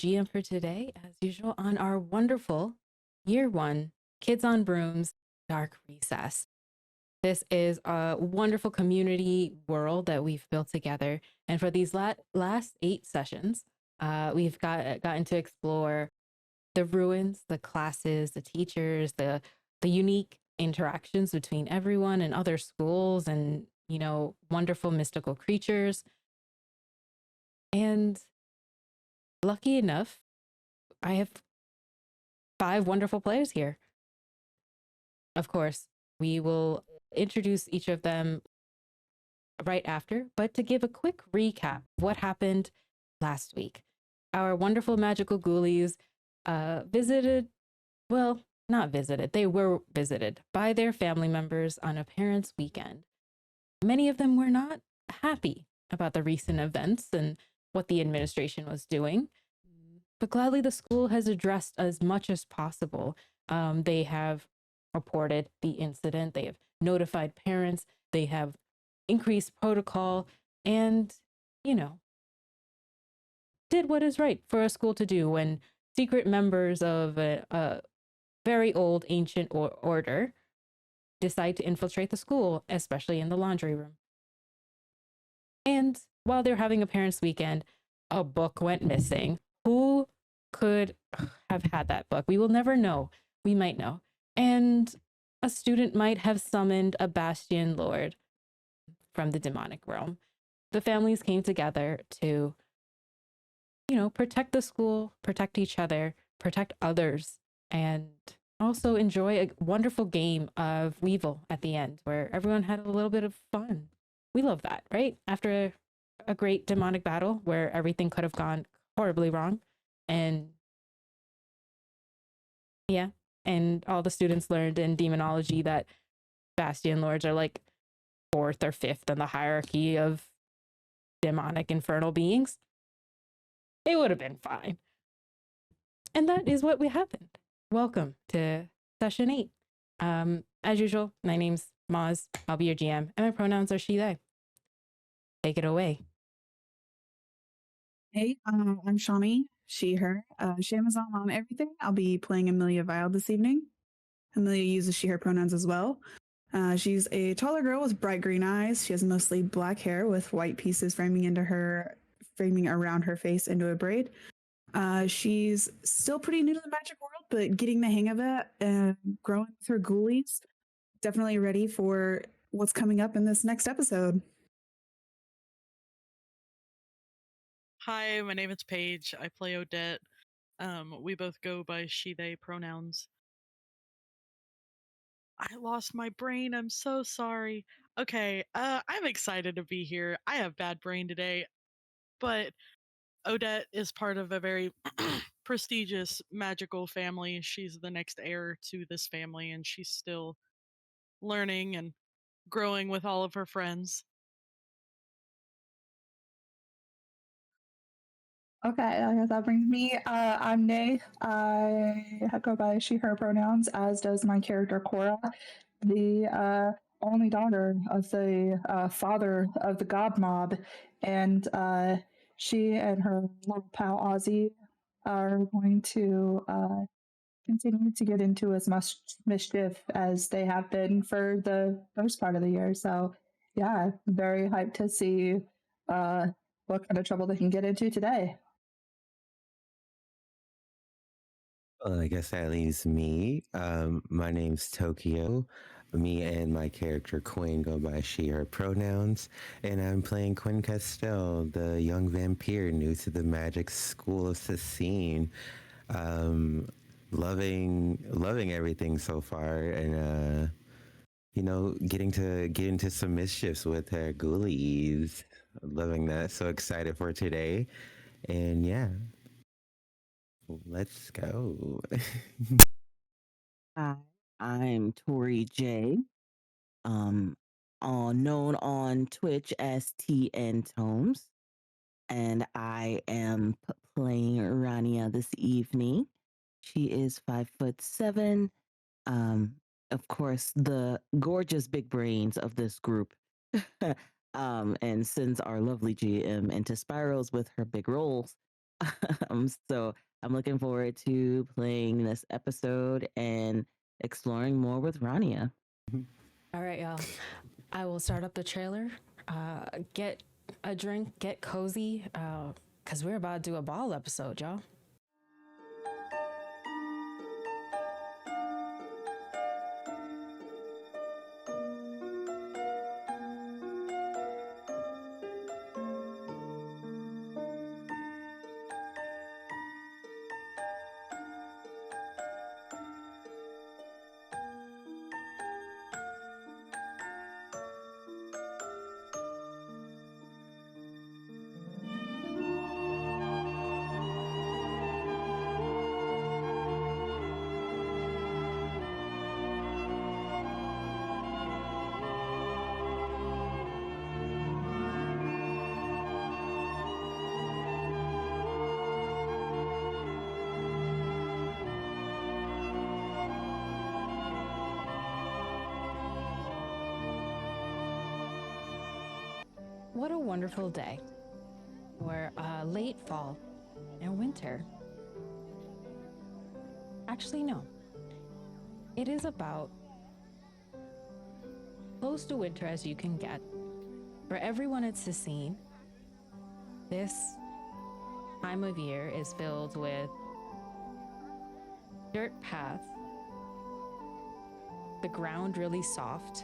GM for today, as usual, on our wonderful year one Kids on Brooms Dark Recess. This is a wonderful community world that we've built together. And for these last 8 sessions, we've gotten to explore the ruins, the classes, the teachers, the unique interactions between everyone and other schools and, wonderful mystical creatures. And lucky enough, I have 5 wonderful players here. Of course, we will introduce each of them right after, but to give a quick recap of what happened last week. Our wonderful magical ghoulies visited, well, not visited, they were visited by their family members on a parents' weekend. Many of them were not happy about the recent events and what the administration was doing, but gladly the school has addressed as much as possible. They have reported the incident, they have notified parents, they have increased protocol, and, did what is right for a school to do when secret members of a very old ancient order decide to infiltrate the school, especially in the laundry room. And while they're having a parents' weekend, a book went missing. Who could have had that book? We will never know. We might know. And a student might have summoned a bastion lord from the demonic realm. The families came together to, protect the school, protect each other, protect others, and also enjoy a wonderful game of Weevil at the end where everyone had a little bit of fun. We love that, right? After a great demonic battle where everything could have gone horribly wrong. And yeah, and all the students learned in demonology that bastion lords are like 4th or 5th in the hierarchy of demonic infernal beings. It would have been fine. And that is what happened. Welcome to session 8. As usual, my name's Maz. I'll be your GM, and my pronouns are she, they. Take it away. Hey, I'm Shawnee, she, her. She, Amazon on everything. I'll be playing Amelia Vile this evening. Amelia uses she, her pronouns as well. She's a taller girl with bright green eyes. She has mostly black hair with white pieces framing around her face into a braid. She's still pretty new to the magic world, but getting the hang of it and growing with her ghoulies. Definitely ready for what's coming up in this next episode. Hi, my name is Paige. I play Odette. We both go by she, they pronouns. I lost my brain. I'm so sorry. Okay, I'm excited to be here. I have bad brain today, but Odette is part of a very prestigious magical family. She's the next heir to this family, and she's still learning and growing with all of her friends. Okay, I guess that brings me. I'm Nay. I go by she, her pronouns, as does my character Cora, the only daughter of the father of the god mob. And she and her little pal Ozzy are going to continue to get into as much mischief as they have been for the first part of the year. So, yeah, very hyped to see what kind of trouble they can get into today. Well, I guess that leaves me. My name's Tokyo. Me and my character Quinn go by she, her pronouns, and I'm playing 𝘌𝐻𝑀, the young vampire new to the magic school of Sassine. Loving everything so far, and getting to get into some mischiefs with her ghoulies. Loving that. So excited for today, and yeah. Let's go. Hi, I'm Tori J. Known on Twitch as 𝑇N_Tomes, and I am playing Rania this evening. She is 5'7". Of course, the gorgeous big brains of this group, and sends our lovely GM into spirals with her big roles. So I'm looking forward to playing this episode and exploring more with Rania. All right, y'all. I will start up the trailer. Get a drink, get cozy, because we're about to do a ball episode, y'all. What a wonderful day. We're late fall and winter. Actually, no. It is about close to winter as you can get. For everyone it's the scene, this time of year is filled with dirt paths, the ground really soft,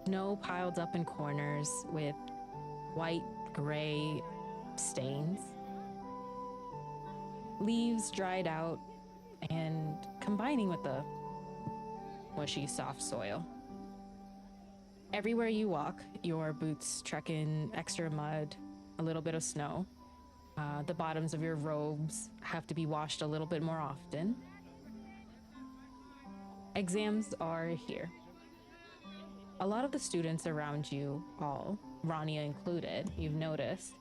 snow piled up in corners with white, gray stains, leaves dried out and combining with the mushy, soft soil. Everywhere you walk, your boots trek in extra mud, a little bit of snow. The bottoms of your robes have to be washed a little bit more often. Exams are here. A lot of the students around you all, Rania included, you've noticed,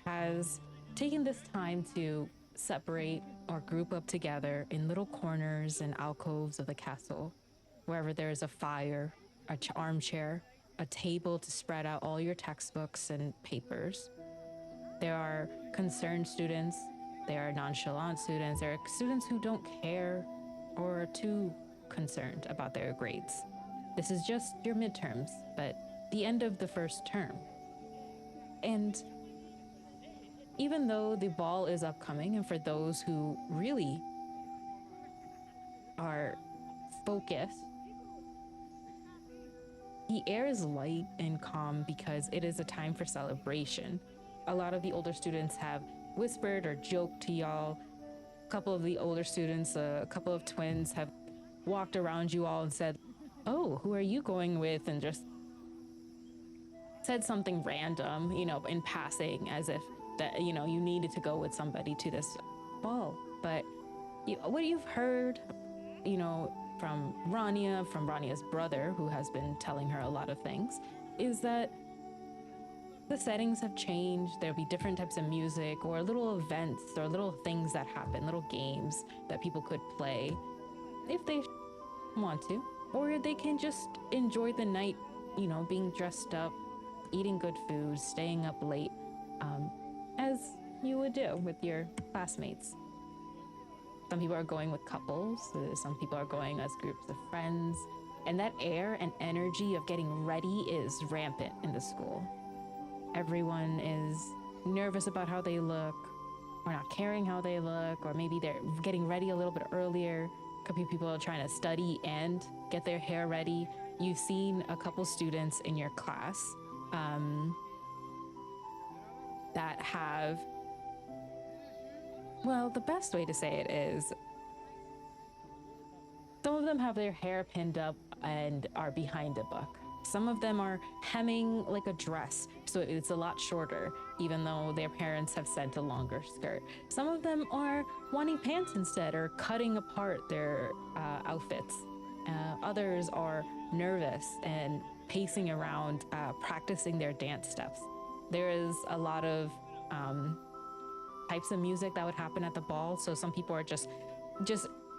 has taken this time to separate or group up together in little corners and alcoves of the castle, wherever there's a fire, an armchair, a table to spread out all your textbooks and papers. There are concerned students, there are nonchalant students, there are students who don't care or are too concerned about their grades. This is just your midterms, but the end of the first term. And even though the ball is upcoming, and for those who really are focused, the air is light and calm because it is a time for celebration. A lot of the older students have whispered or joked to y'all. A couple of the older students, a couple of twins have walked around you all and said, "Oh, who are you going with?" and just said something random, in passing, as if that, you needed to go with somebody to this ball. But what you've heard, from Rania's brother, who has been telling her a lot of things, is that the settings have changed. There'll be different types of music or little events or little things that happen, little games that people could play if they want to, or they can just enjoy the night, being dressed up, eating good food, staying up late, as you would do with your classmates. Some people are going with couples, some people are going as groups of friends, and that air and energy of getting ready is rampant in the school. Everyone is nervous about how they look, or not caring how they look, or maybe they're getting ready a little bit earlier. A couple of people are trying to study and get their hair ready. You've seen a couple students in your class that have, well, the best way to say it is some of them have their hair pinned up and are behind a book. Some of them are hemming like a dress, so it's a lot shorter, even though their parents have sent a longer skirt. Some of them are wanting pants instead, or cutting apart their outfits. Others are nervous and pacing around, practicing their dance steps. There is a lot of types of music that would happen at the ball, so some people are just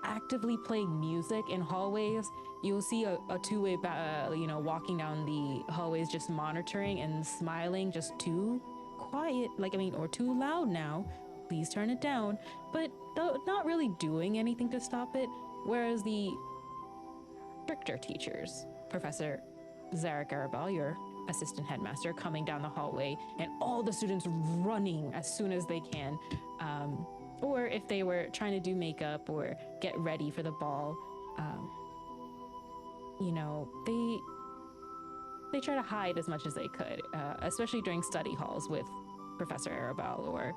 actively playing music in hallways. You'll see a two-way walking down the hallways, just monitoring and smiling just too quiet, or too loud now, please turn it down. But not really doing anything to stop it. Whereas the stricter teachers, Professor 𝘀𝘀𝘀𝘀𝘀, your assistant headmaster, coming down the hallway and all the students running as soon as they can. Or if they were trying to do makeup or get ready for the ball, they try to hide as much as they could, especially during study halls with Professor Arabelle or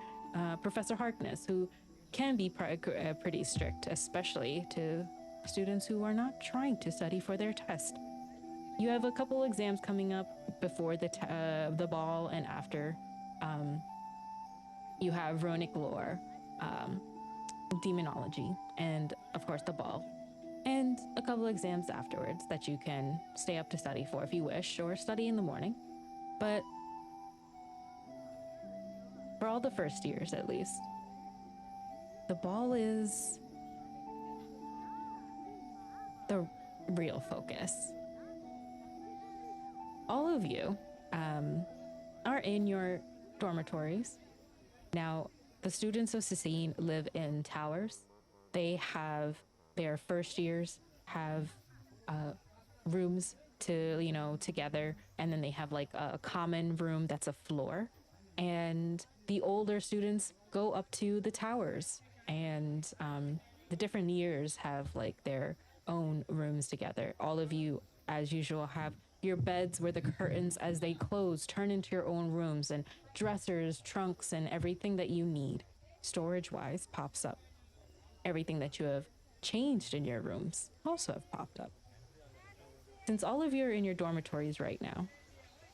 Professor Harkness, who can be pretty strict, especially to students who are not trying to study for their test. You have a couple exams coming up before the ball and after. You have Runic lore, demonology, and of course the ball. And a couple exams afterwards that you can stay up to study for if you wish, or study in the morning. But for all the first years, at least, the ball is the real focus. All of you are in your dormitories. Now, the students of Cicene live in towers. They have their first years have rooms together, and then they have like a common room that's a floor. And the older students go up to the towers, and the different years have like their own rooms together. All of you, as usual, have your beds where the curtains, as they close, turn into your own rooms, and dressers, trunks, and everything that you need, storage-wise, pops up. Everything that you have changed in your rooms also have popped up. Since all of you are in your dormitories right now,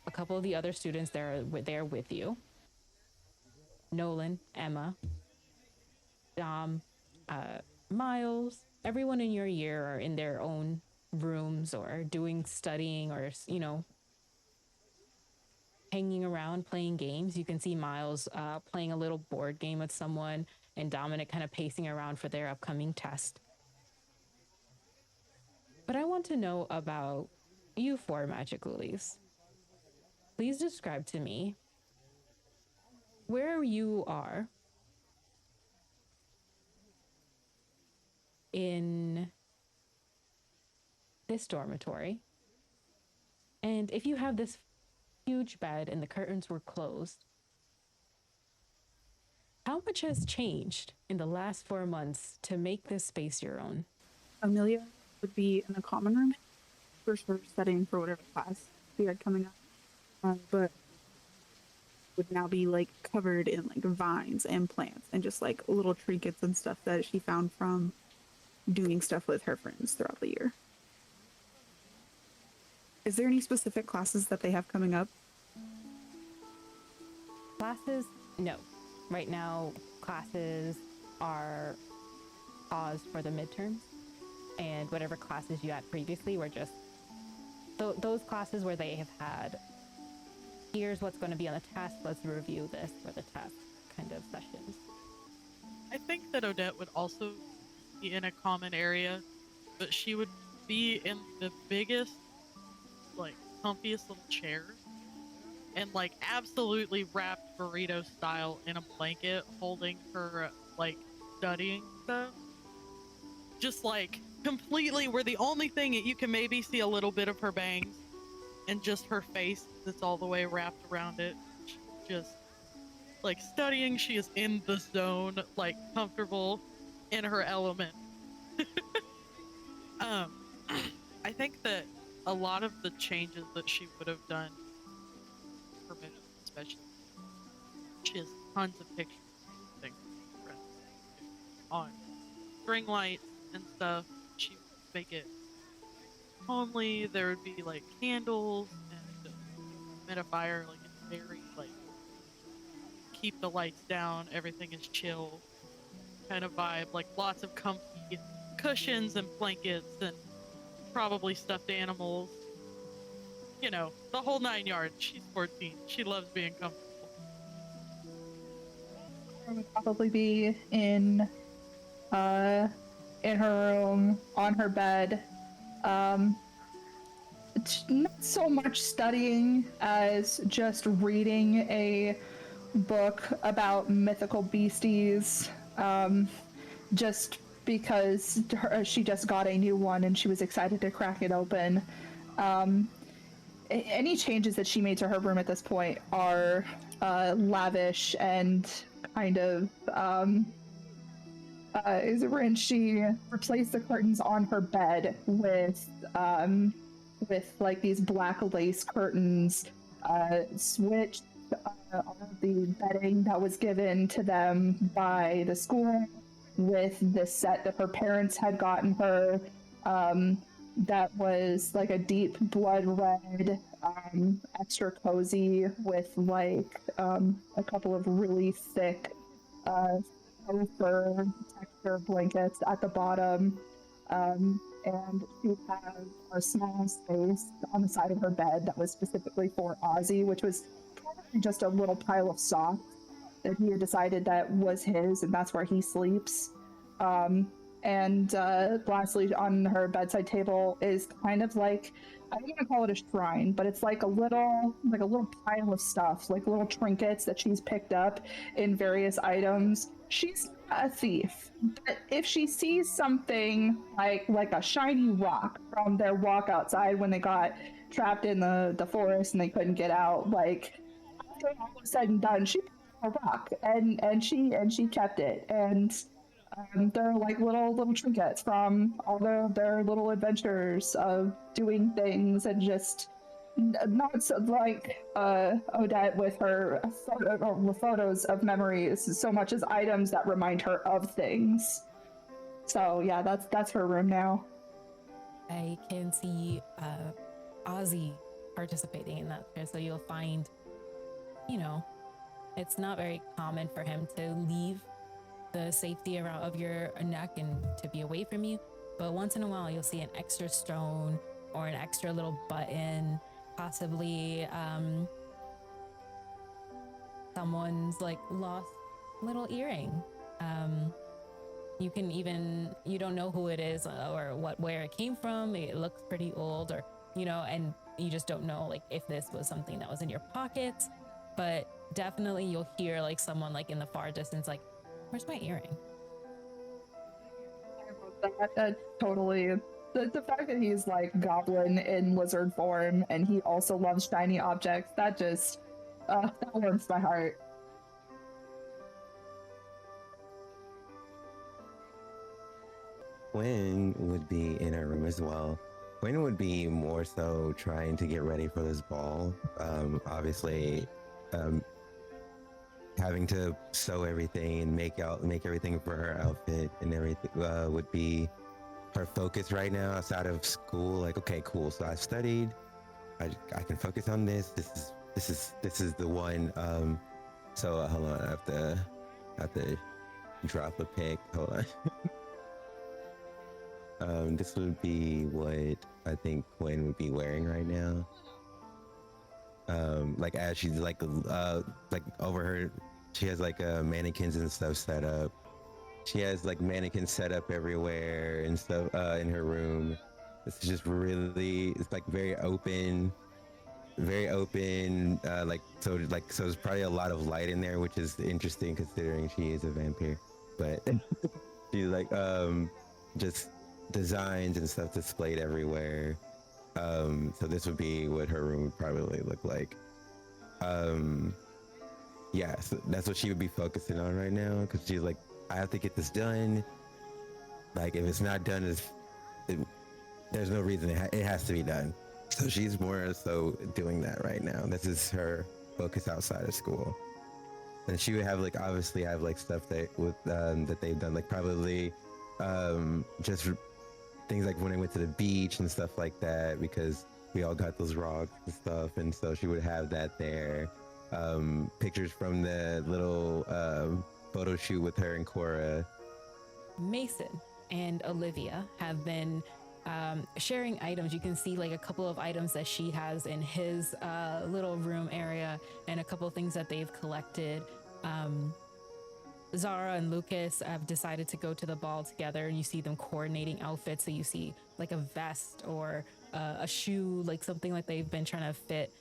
a couple of the other students there with you, Nolan, Emma, Dom, Miles, everyone in your year are in their own rooms or studying or, hanging around playing games. You can see Miles playing a little board game with someone, and Dominic kind of pacing around for their upcoming test. But I want to know about you four Magic Ghoulies. Please describe to me where you are in this dormitory, and if you have this huge bed and the curtains were closed, how much has changed in the last 4 months to make this space your own? Amelia would be in the common room for studying for whatever class we had coming up, but would now be like covered in like vines and plants and just like little trinkets and stuff that she found from doing stuff with her friends throughout the year. Is there any specific classes that they have coming up? Classes? No. Right now, classes are paused for the midterms, and whatever classes you had previously were just those classes where they have had, here's what's going to be on the test, let's review this for the test kind of sessions. I think that Odette would also be in a common area, but she would be in the biggest, like, comfiest little chair, and like absolutely wrapped burrito style in a blanket, holding her like studying stuff. Just like completely where the only thing that you can maybe see a little bit of her bangs and just her face that's all the way wrapped around it. Just like studying, she is in the zone, like comfortable in her element. I think that a lot of the changes that she would have done for me, especially, she has tons of pictures of things on string lights and stuff. She would make it homely. There would be like candles and humidifier, like it's very like keep the lights down, everything is chill kind of vibe, like lots of comfy cushions and blankets and probably stuffed animals, you know, the whole 9 yards. She's 14, she loves being comfortable. I would probably be in her room on her bed, not so much studying as just reading a book about mythical beasties, just because she just got a new one and she was excited to crack it open. Any changes that she made to her room at this point are lavish and kind of when she replaced the curtains on her bed with like these black lace curtains, switched all of the bedding that was given to them by the school with the set that her parents had gotten her, that was like a deep blood red, extra cozy with like a couple of really thick fur texture blankets at the bottom, and she had a small space on the side of her bed that was specifically for Ozzy, which was probably just a little pile of socks that he had decided that was his, and that's where he sleeps. And lastly, on her bedside table is kind of like, I don't want to call it a shrine, but it's like a little pile of stuff, like little trinkets that she's picked up in various items. She's not a thief, but if she sees something like a shiny rock from their walk outside when they got trapped in the forest and they couldn't get out, like after all was said and done, she picked up a rock and she kept it, and they're like little trinkets from all their little adventures of doing things, and just not so like Odette with her photos of memories so much as items that remind her of things. So yeah, that's her room now. I can see Ozzy participating in that. So you'll find, it's not very common for him to leave the safety around of your neck and to be away from you, but once in a while you'll see an extra stone or an extra little button, possibly someone's like lost little earring. You don't know who it is or where it came from. It looks pretty old, or and you just don't know like if this was something that was in your pockets. But definitely you'll hear like someone like in the far distance like, "Where's my earring?" That totally. The fact that he's like goblin in lizard form and he also loves shiny objects, that just that warms my heart. Quinn would be in her room as well. Quinn would be more so trying to get ready for this ball. Obviously, having to sew everything and make everything for her outfit and everything would be her focus right now outside of school. Like, okay, cool. So I studied. I can focus on this. This is the one. So hold on. I have to drop a pic. Hold on. This would be what I think Quinn would be wearing right now. Like as she's like over her, she has like mannequins and stuff set up. She has like mannequins set up everywhere and stuff in her room. It's just really, it's like very open. So there's probably a lot of light in there, which is interesting considering she is a vampire. But she's like just designs and stuff displayed everywhere. So this would be what her room would probably look like. Yeah, so that's what she would be focusing on right now, because she's like, I have to get this done. Like, if it's not done, there's no reason it has to be done. So she's more so doing that right now. This is her focus outside of school. And she would have like, obviously have like stuff that they've done, like probably just things like when I went to the beach and stuff like that, because we all got those rocks and stuff. And so she would have that there. Pictures from the little photo shoot with her and Cora. Mason and Olivia have been sharing items. You can see like a couple of items that she has in his little room area, and a couple of things that they've collected. Zara and Lucas have decided to go to the ball together, and you see them coordinating outfits. So you see like a vest or a shoe, like something like they've been trying to fit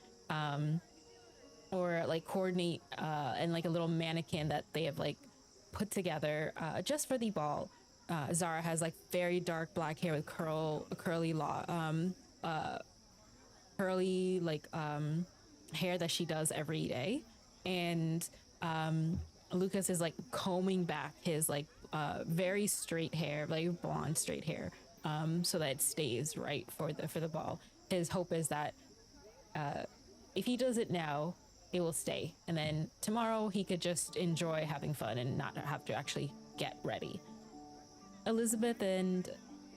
or like coordinate and like a little mannequin that they have like put together just for the ball. Zara has like very dark black hair with curly curly like hair that she does every day, and Lucas is like combing back his like very straight hair, like blonde straight hair, so that it stays right for the ball. His hope is that if he does it now, it will stay, and then tomorrow he could just enjoy having fun and not have to actually get ready. Elizabeth and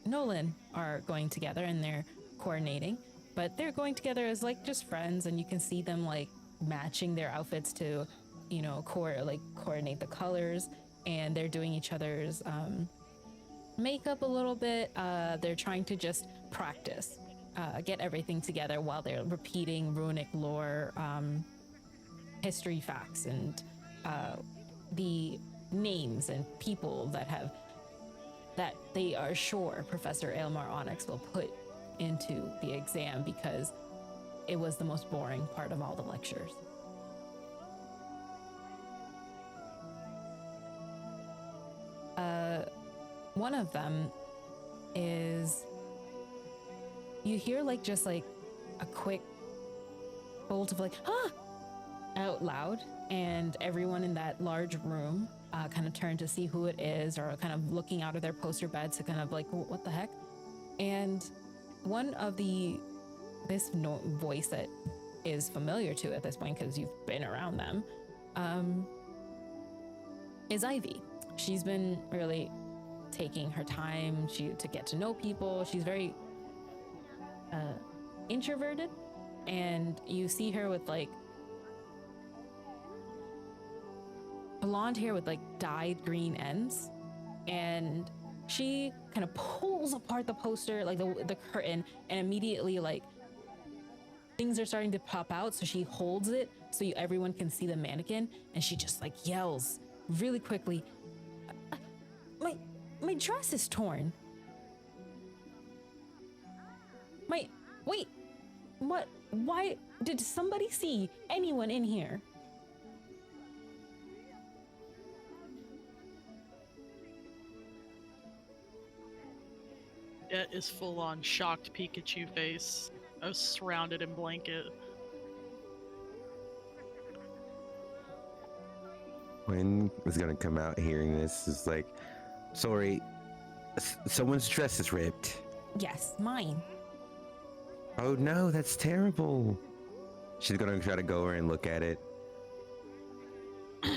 Nolan are going together and they're coordinating, but they're going together as like just friends, and you can see them like matching their outfits to, you know, coordinate the colors, and they're doing each other's makeup a little bit. They're trying to just practice, get everything together while they're repeating runic lore, history facts, and the names and people that they are sure Professor Aylmar Onyx will put into the exam, because it was the most boring part of all the lectures. One of them is, you hear like just like a quick bolt of like, ah, out loud, and everyone in that large room kind of turn to see who it is, or kind of looking out of their poster beds to kind of like, what the heck? And one of this voice that is familiar to at this point, because you've been around them, is Ivy. She's been really taking her time to get to know people. She's very introverted, and you see her with like blonde hair with like dyed green ends, and she kind of pulls apart the poster, like the curtain, and immediately like things are starting to pop out, so she holds it so everyone can see the mannequin, and she just like yells really quickly, my dress is torn. Wait, what? Why did somebody see anyone in here? It is full on shocked Pikachu face. I was surrounded in blanket. Quinn is gonna come out hearing this. Is like, sorry, someone's dress is ripped. Yes, mine. Oh no, that's terrible. She's gonna try to go over and look at it.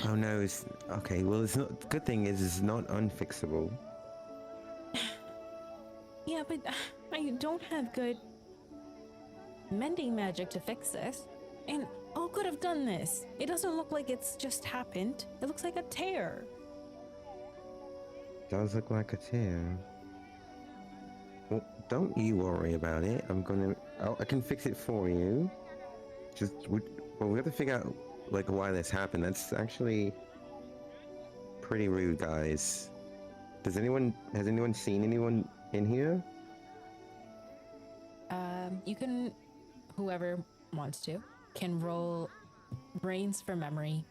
Oh no, it's okay. Well, it's not. Good thing is, it's not unfixable. Yeah, but I don't have good mending magic to fix this. And who could have done this? It doesn't look like it's just happened. It looks like a tear. Does look like a tear. Well, don't you worry about it. I can fix it for you. We have to figure out like why this happened. That's actually pretty rude, guys. Has anyone seen anyone in here? You can, whoever wants to, can roll brains for memory.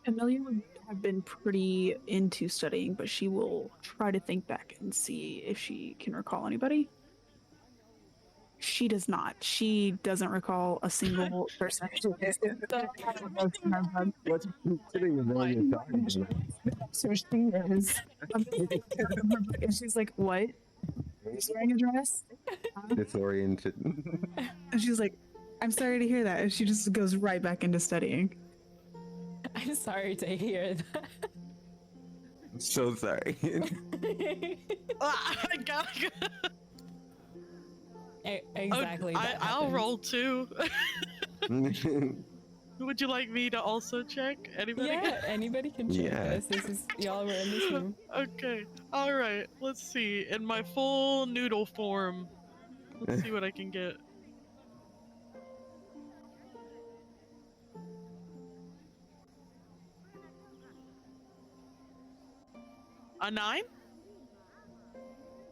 Amelia would have been pretty into studying, but she will try to think back and see if she can recall anybody. She does not. She doesn't recall a single person. So she is. And she's like, what? She's wearing a dress? Disoriented. And she's like, I'm sorry to hear that. And she just goes right back into studying. I'm sorry to hear that. I'm so sorry. I gotta go. Exactly. Oh, I'll roll too. Would you like me to also check? Anybody? Yeah, anybody can check this. This is, y'all were in this room. Okay. All right. Let's see. In my full noodle form, let's see what I can get. A 9?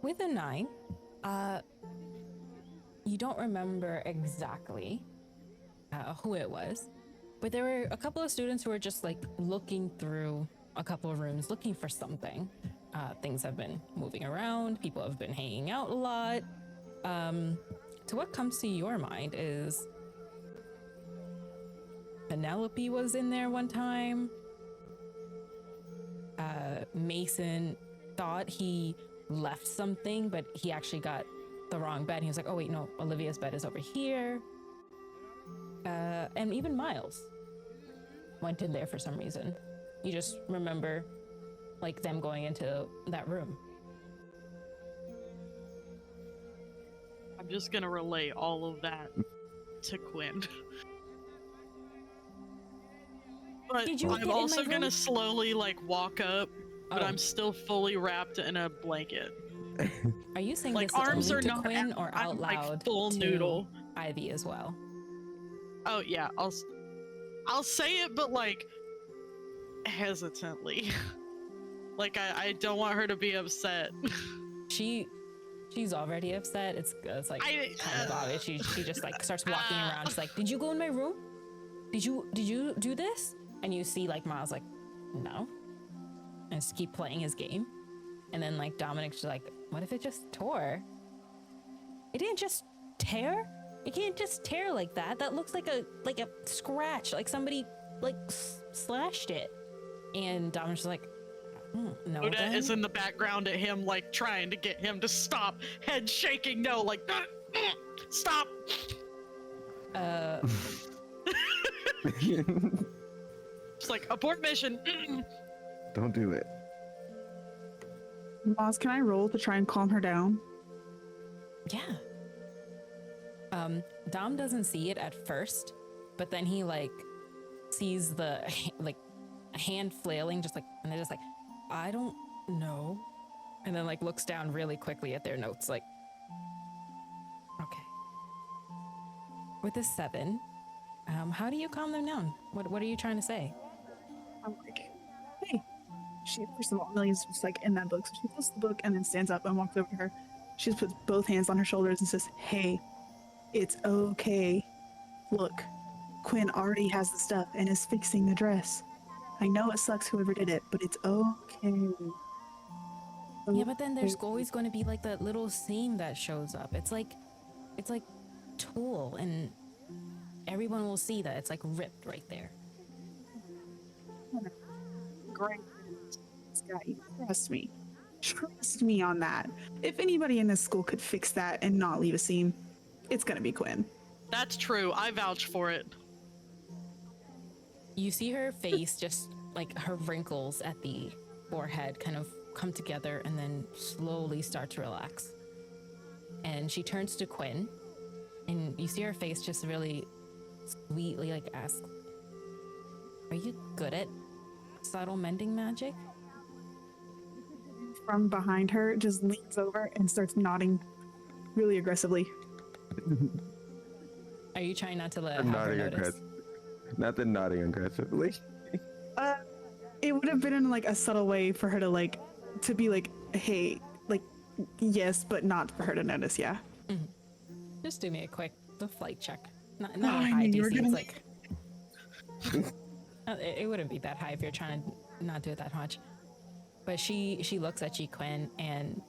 With a 9, you don't remember exactly who it was, but there were a couple of students who were just like looking through a couple of rooms looking for something. Things have been moving around, people have been hanging out a lot. So what comes to your mind is Penelope was in there one time. Mason thought he left something, but he actually got the wrong bed. He was like, oh wait, no, Olivia's bed is over here. And even Miles went in there for some reason. You just remember like them going into that room. I'm just gonna relay all of that to Quinn. But Did you get I'm in also my gonna room? slowly like walk up, but Oh. I'm still fully wrapped in a blanket. Are you saying Like this arms only are to not Quinn out, or I'm out like loud full to noodle. Ivy as well? Oh yeah, I'll say it, but like hesitantly. Like I don't want her to be upset. She's already upset. It's like kind of obvious. She just like starts walking around. She's like, "Did you go in my room? Did you do this?" And you see like Miles like, "No," and just keep playing his game. And then like Dominic's just like, "What if it just tore? It didn't just tear. It can't just tear like that. That looks like a scratch. Like somebody like slashed it." And Dominic's just like, "No." Odette then? is in the background at him, like trying to get him to stop, head shaking, no, like stop. It's like abort mission. Don't do it. Moz, can I roll to try and calm her down? Yeah. Dom doesn't see it at first, but then he like sees the like a hand flailing, just like, and they're just like, I don't know, and then like looks down really quickly at their notes, like, okay. With a 7, how do you calm them down? What are you trying to say? I'm like, hey. She, first of all, Amelia's just like in that book, so she puts the book and then stands up and walks over to her. She just puts both hands on her shoulders and says, hey, it's okay. Look, Quinn already has the stuff and is fixing the dress. I know it sucks whoever did it, but it's okay. Yeah, but then there's always going to be like that little seam that shows up. It's like tulle, and everyone will see that it's like ripped right there. Great. Scott, you trust me. Trust me on that. If anybody in this school could fix that and not leave a seam, it's gonna be Quinn. That's true. I vouch for it. You see her face, just like her wrinkles at the forehead kind of come together and then slowly start to relax. And she turns to Quinn, and you see her face just really sweetly like ask, are you good at subtle mending magic? From behind her, just leans over and starts nodding really aggressively. Are you trying not to let her Nodding notice? aggressive. Not the nodding aggressively. It would have been in like a subtle way for her to like, to be like, hey, like, yes, but not for her to notice, yeah. Mm-hmm. Just do me the flight check. Not Oh, a I high knew you were DC, gonna- it's like... it wouldn't be that high if you're trying to not do it that much. But she looks at you, Quinn, and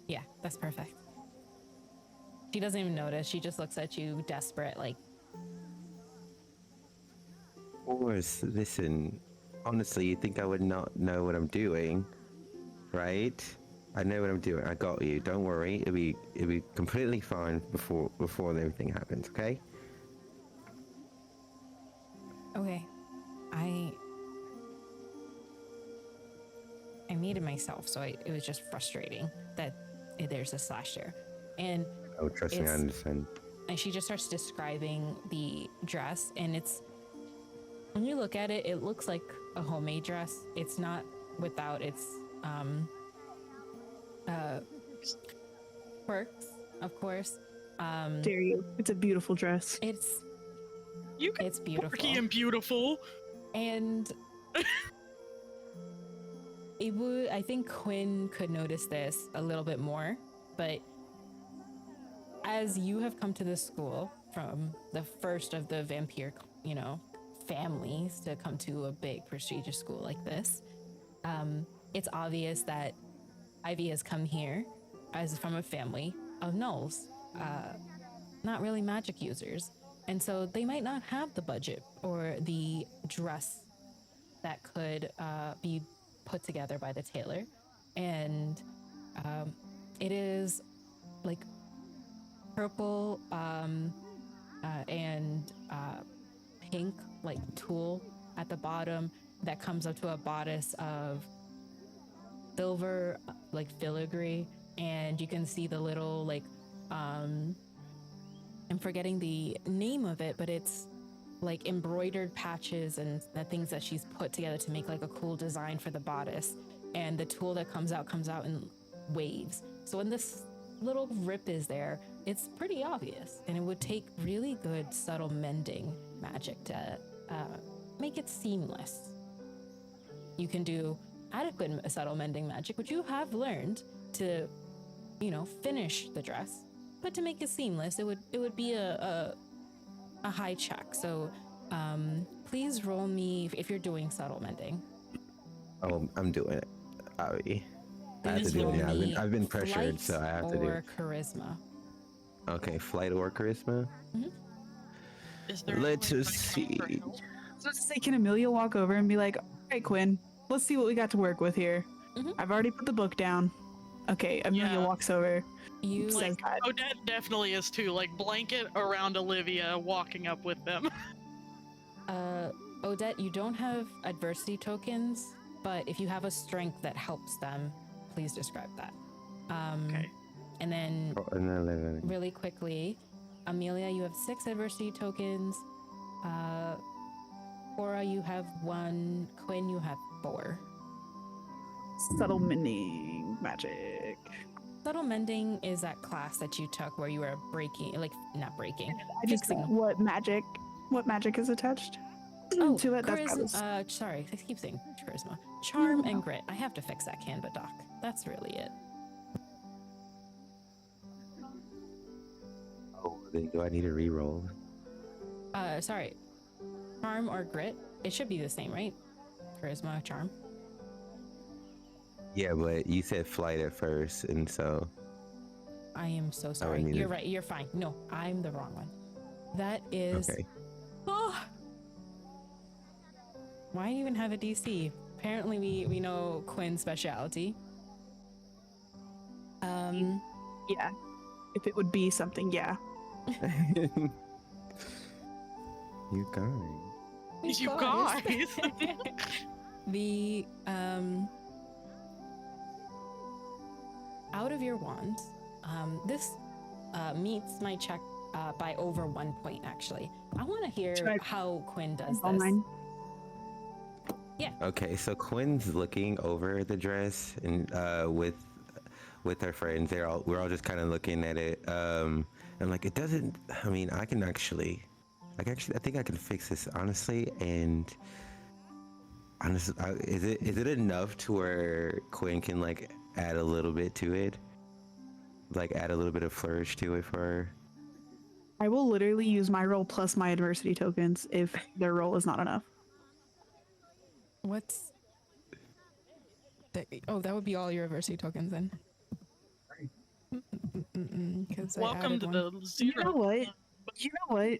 yeah, that's perfect. She doesn't even notice. She just looks at you, desperate, like. Of course, listen. Honestly, you think I would not know what I'm doing, right? I know what I'm doing. I got you. Don't worry. It'll be completely fine before everything happens. Okay? Okay, I made it myself, so it was just frustrating that there's a slash there. And Oh, trust me, I understand. and she just starts describing the dress, and it's, when you look at it, it looks like a homemade dress. It's not without its quirks, of course. Dare you. It's a beautiful dress. It's It's beautiful. quirky and beautiful. And I think Quinn could notice this a little bit more, but as you have come to this school from the first of the vampire, families to come to a big prestigious school like this, it's obvious that Ivy has come here as from a family of gnolls, not really magic users. And so they might not have the budget or the dress that could be put together by the tailor. And it is like purple and pink like tulle at the bottom that comes up to a bodice of silver like filigree, and you can see the little like I'm forgetting the name of it, but it's like embroidered patches and the things that she's put together to make like a cool design for the bodice. And the tulle that comes out in waves. So when this little rip is there, it's pretty obvious, and it would take really good subtle mending magic to make it seamless. You can do adequate subtle mending magic, which you have learned to, finish the dress, but to make it seamless, it would be a high check. So please roll me if you're doing subtle mending. Oh, I'm doing it. I have to do it. Yeah, I've been pressured, so I have to do it. Or charisma. Okay, flight or charisma. Mm-hmm. Is there Let's any way just I can see. help? So just say, can Amelia walk over and be like, all right, Quinn, let's see what we got to work with here. Mhm. I've already put the book down. Okay, Amelia Yeah. walks over. You says that. Odette definitely is too. Like blanket around Olivia, walking up with them. Odette, you don't have adversity tokens, but if you have a strength that helps them, please describe that. Okay. And then Oh, an 11. really quickly, Amelia, you have 6 adversity tokens. Cora, you have 1. Quinn, you have 4. Subtle mending magic. Subtle mending is that class that you took where you were not breaking. I just Fixing. what magic is attached to it? That's charisma. Sorry, I keep saying charisma. Charm and grit. I have to fix that Canva doc. That's really it. Oh, then do I need to re-roll? Sorry. Charm or grit? It should be the same, right? Charisma, charm. Yeah, but you said flight at first, and so I am so sorry. need You're to- right. You're fine. No, I'm the wrong one. That is. okay. Oh. Why even have a DC? Apparently, we know Quinn's specialty. Yeah. If it would be something, yeah. You guys. You guys. The out of your wands, this meets my check by over 1 point. Actually, I want to hear Should I- how Quinn does All this. mine. Okay, so Quinn's looking over the dress and with her friends. We're all just kind of looking at it. And like it doesn't. I mean, I think I can fix this honestly. And honestly, is it enough to where Quinn can like add a little bit to it, like add a little bit of flourish to it for her? I will literally use my roll plus my adversity tokens if their roll is not enough. What's that would be all your adversity tokens then. Welcome to the You zero. know what? You know what?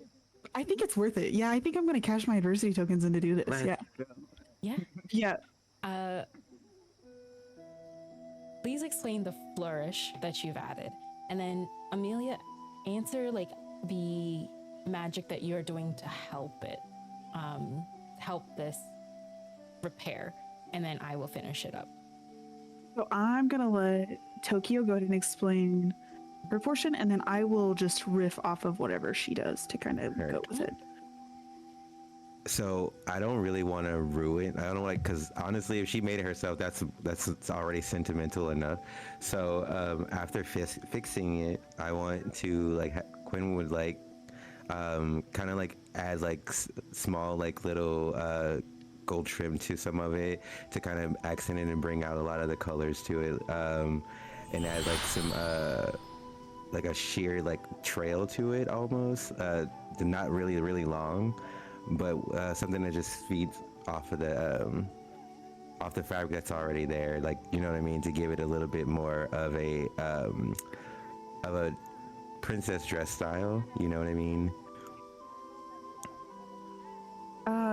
I think it's worth it. Yeah, I think I'm gonna cash my adversity tokens in to do this. Yeah. Yeah. Yeah. Please explain the flourish that you've added, and then Amelia, answer like the magic that you're doing to help it, help this repair, and then I will finish it up. So I'm gonna let Tokyo go ahead and explain her portion, and then I will just riff off of whatever she does to kind of go with it. So I don't really want to ruin. I don't like because honestly, if she made it herself, that's it's already sentimental enough. So after fixing it, I want to like Quinn would like kind of like add like small like little gold trim to some of it to kind of accent it and bring out a lot of the colors to it, and add like some a sheer like trail to it almost. They're not really long, but something that just feeds off of the fabric that's already there. Like, you know what I mean, to give it a little bit more of a princess dress style. You know what I mean?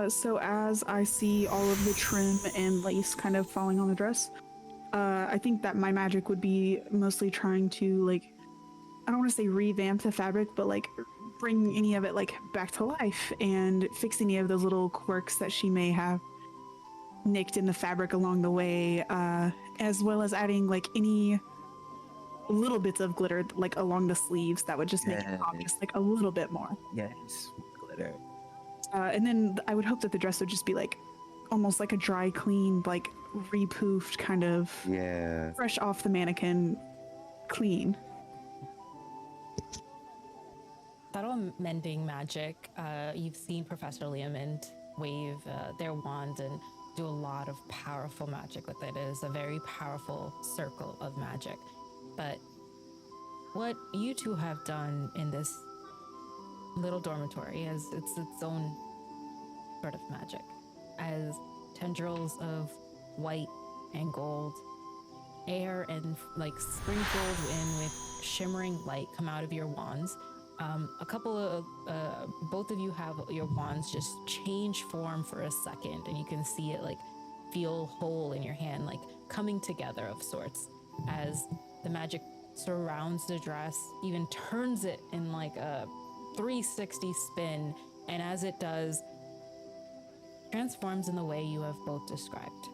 So as I see all of the trim and lace kind of falling on the dress, I think that my magic would be mostly trying to, like, I don't want to say revamp the fabric, but like bring any of it like back to life and fix any of those little quirks that she may have nicked in the fabric along the way, as well as adding like any little bits of glitter like along the sleeves that would just make it pop just like a little bit more. Yes, glitter. And then I would hope that the dress would just be like almost like a dry clean, like repoofed kind of, Yeah. fresh off the mannequin, clean. Subtle mending magic. You've seen Professor Leomund wave their wand and do a lot of powerful magic with it. It is a very powerful circle of magic. But what you two have done in this little dormitory is its own sort of magic. As tendrils of white and gold, air and like sprinkled in with shimmering light come out of your wands. A couple of, both of you have your wands just change form for a second, and you can see it like feel whole in your hand, like coming together of sorts, as the magic surrounds the dress, even turns it in like a 360 spin, and as it does, transforms in the way you have both described.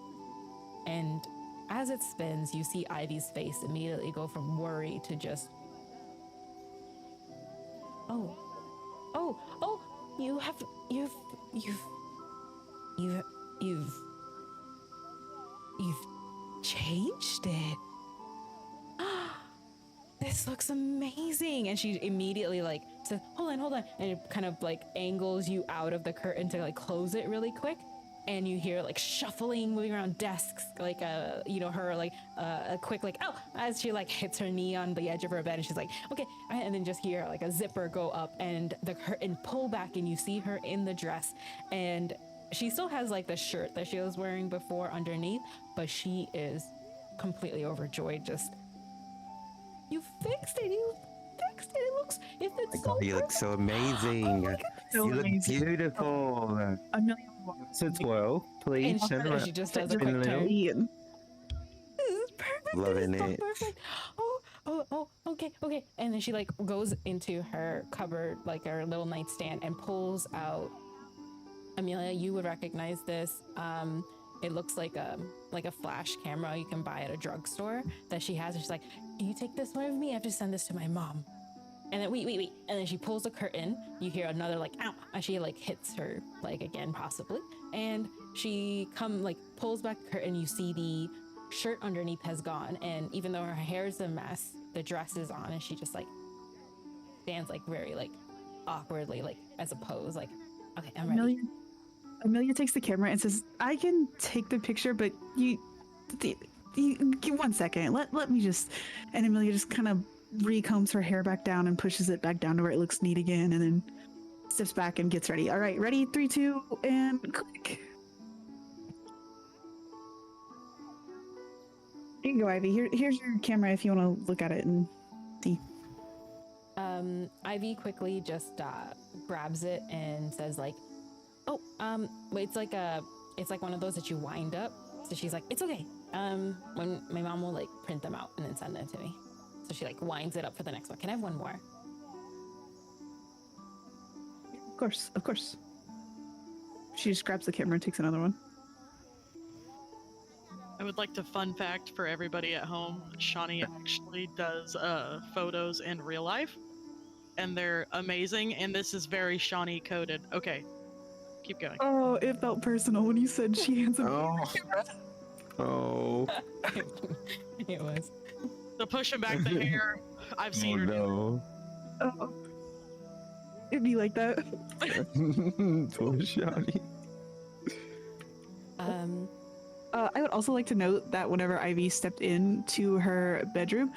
And as it spins, you see Ivy's face immediately go from worry to just, oh, you've changed it. This looks amazing. And she immediately like says, hold on. And it kind of like angles you out of the curtain to like close it really quick. And you hear like shuffling, moving around desks, like her like a quick like, oh, as she like hits her knee on the edge of her bed, and she's like, okay, and then just hear like a zipper go up and the curtain pull back, and you see her in the dress, and she still has like the shirt that she was wearing before underneath, but she is completely overjoyed. Just, you fixed it. It looks, it's so God, you look so amazing. So you look amazing. beautiful. A million So twirl, please. And Turn around. she just does a Turn quick turn. Ian. This is perfect. Loving this is so it. perfect. Okay. And then she like goes into her cupboard, like her little nightstand, and pulls out. Amelia, you would recognize this. It looks like a flash camera you can buy at a drugstore that she has. And she's like, "Can you take this one with me? I have to send this to my mom." And then wait. And then she pulls the curtain. You hear another like, ow, and she like hits her leg again, possibly. And she pulls back the curtain. You see the shirt underneath has gone. And even though her hair is a mess, the dress is on, and she just like stands like very like awkwardly, like as a pose, like, okay, I'm ready. Amelia takes the camera and says, I can take the picture, but you give 1 second. Let me just, and Amelia just kind of recombs her hair back down and pushes it back down to where it looks neat again, and then steps back and gets ready. All right, ready? 3, 2, and click. Here you go, Ivy. Here's your camera if you want to look at it and see. Ivy quickly just grabs it and says like, oh, it's like one of those that you wind up. So she's like, it's okay. When my mom will like print them out and then send them to me. So she like winds it up for the next one. Can I have one more? Of course. She just grabs the camera and takes another one. I would like to fun fact for everybody at home, Shawnee actually does photos in real life, and they're amazing, and this is very Shawnee coded. Okay, keep going. Oh, it felt personal when you said she hands him. Oh. It was. So pushing back the hair, I've seen her do no. Oh. It'd be like that. Poor Shawnee. I would also like to note that whenever Ivy stepped into her bedroom,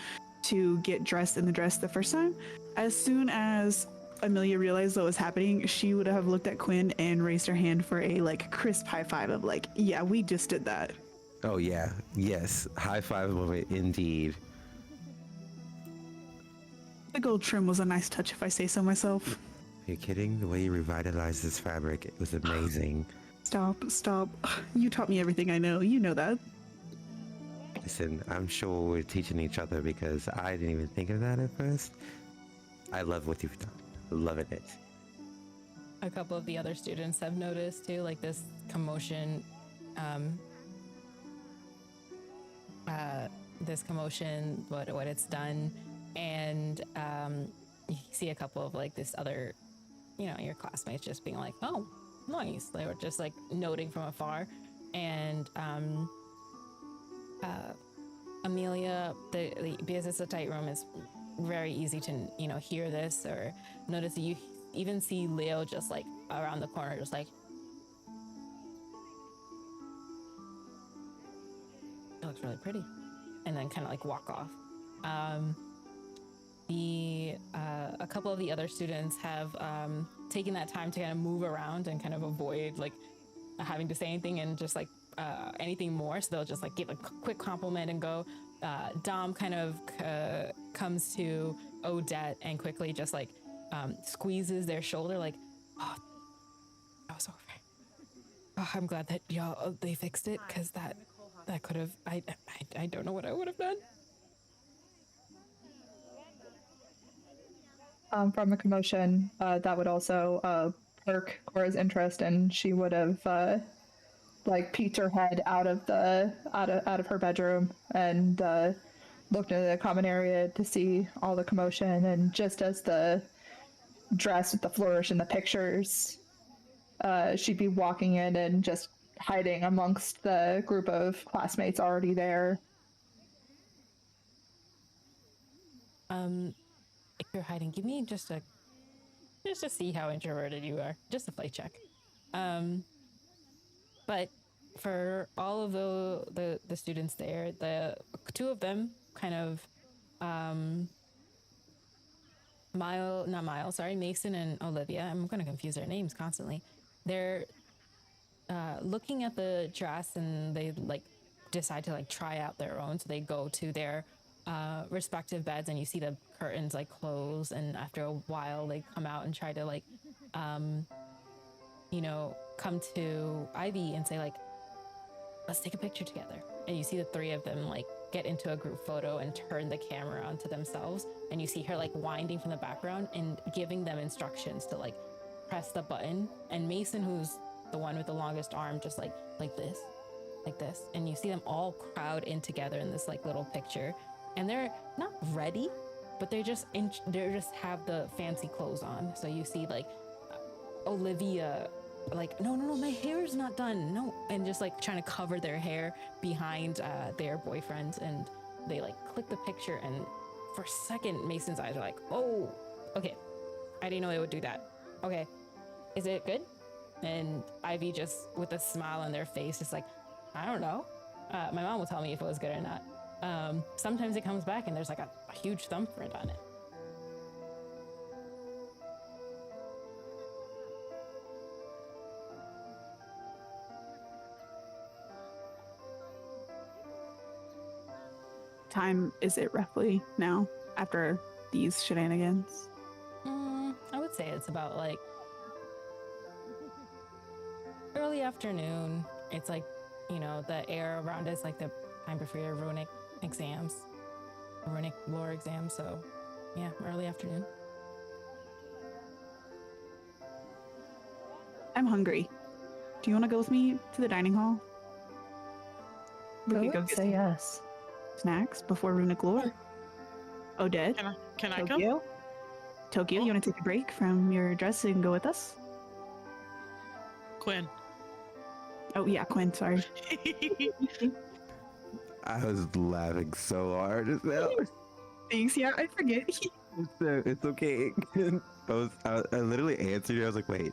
to get dressed in the dress the first time. As soon as Amelia realized what was happening, she would have looked at Quinn and raised her hand for a like crisp high five of like, yeah, we just did that. Oh yeah, yes, high five moment indeed. The gold trim was a nice touch, if I say so myself. Are you kidding? The way you revitalized this fabric, it was amazing. Stop. You taught me everything I know. You know that. Listen, I'm sure we're teaching each other because I didn't even think of that at first. I love what you've done. Loving it. A couple of the other students have noticed too, like this commotion, what it's done, and you see a couple of like this other, your classmates just being like, oh, nice. They were just like noting from afar, and Amelia, because it's a tight room, it's very easy to hear this or notice. You even see Leo just like around the corner, just like, it looks really pretty, and then kind of like walk off. A couple of the other students have taken that time to kind of move around and kind of avoid like having to say anything and just like anything more, so they'll just like give a quick compliment and go. Dom kind of comes to Odette and quickly just like squeezes their shoulder like, oh, that was over. Oh, I'm glad that they fixed it, because that could have, I don't know what I would have done. From the commotion, that would also perk Cora's interest, and she would have like peeked her head out of her bedroom and looked into the common area to see all the commotion. And just as the dress with the flourish in the pictures, she'd be walking in and just hiding amongst the group of classmates already there. If you're hiding, give me just to see how introverted you are. Just a play check. But for all of the students there, the two of them kind of Mason and Olivia, I'm going to confuse their names constantly. They're looking at the dress, and they like decide to like try out their own. So they go to their respective beds, and you see the curtains like close, and after a while they come out and try to like come to Ivy and say like, let's take a picture together. And you see the three of them like get into a group photo and turn the camera onto themselves, and you see her like winding from the background and giving them instructions to like press the button. And Mason, who's the one with the longest arm, just like this, and you see them all crowd in together in this like little picture, and they're not ready, but they just have the fancy clothes on. So you see like Olivia like, no, my hair is not done, no, and just like trying to cover their hair behind their boyfriends, and they like click the picture, and for a second Mason's eyes are like, oh, okay, I didn't know they would do that. Okay, is it good? And Ivy just with a smile on their face is like, I don't know, my mom will tell me if it was good or not. Sometimes it comes back and there's like a huge thumbprint on it. Time is it roughly now after these shenanigans? I would say it's about like early afternoon. It's like, the air around is like the time before your runic lore exam. So yeah, early afternoon. I'm hungry. Do you want to go with me to the dining hall? We could go get Say some yes. snacks before runic lore. Odette, Can I come? Tokyo, you want to take a break from your dress and go with us? Quinn. Oh yeah, Quinn, sorry. I was laughing so hard as well. Thanks, yeah, I forget. It's okay. I literally answered you. I was like, wait.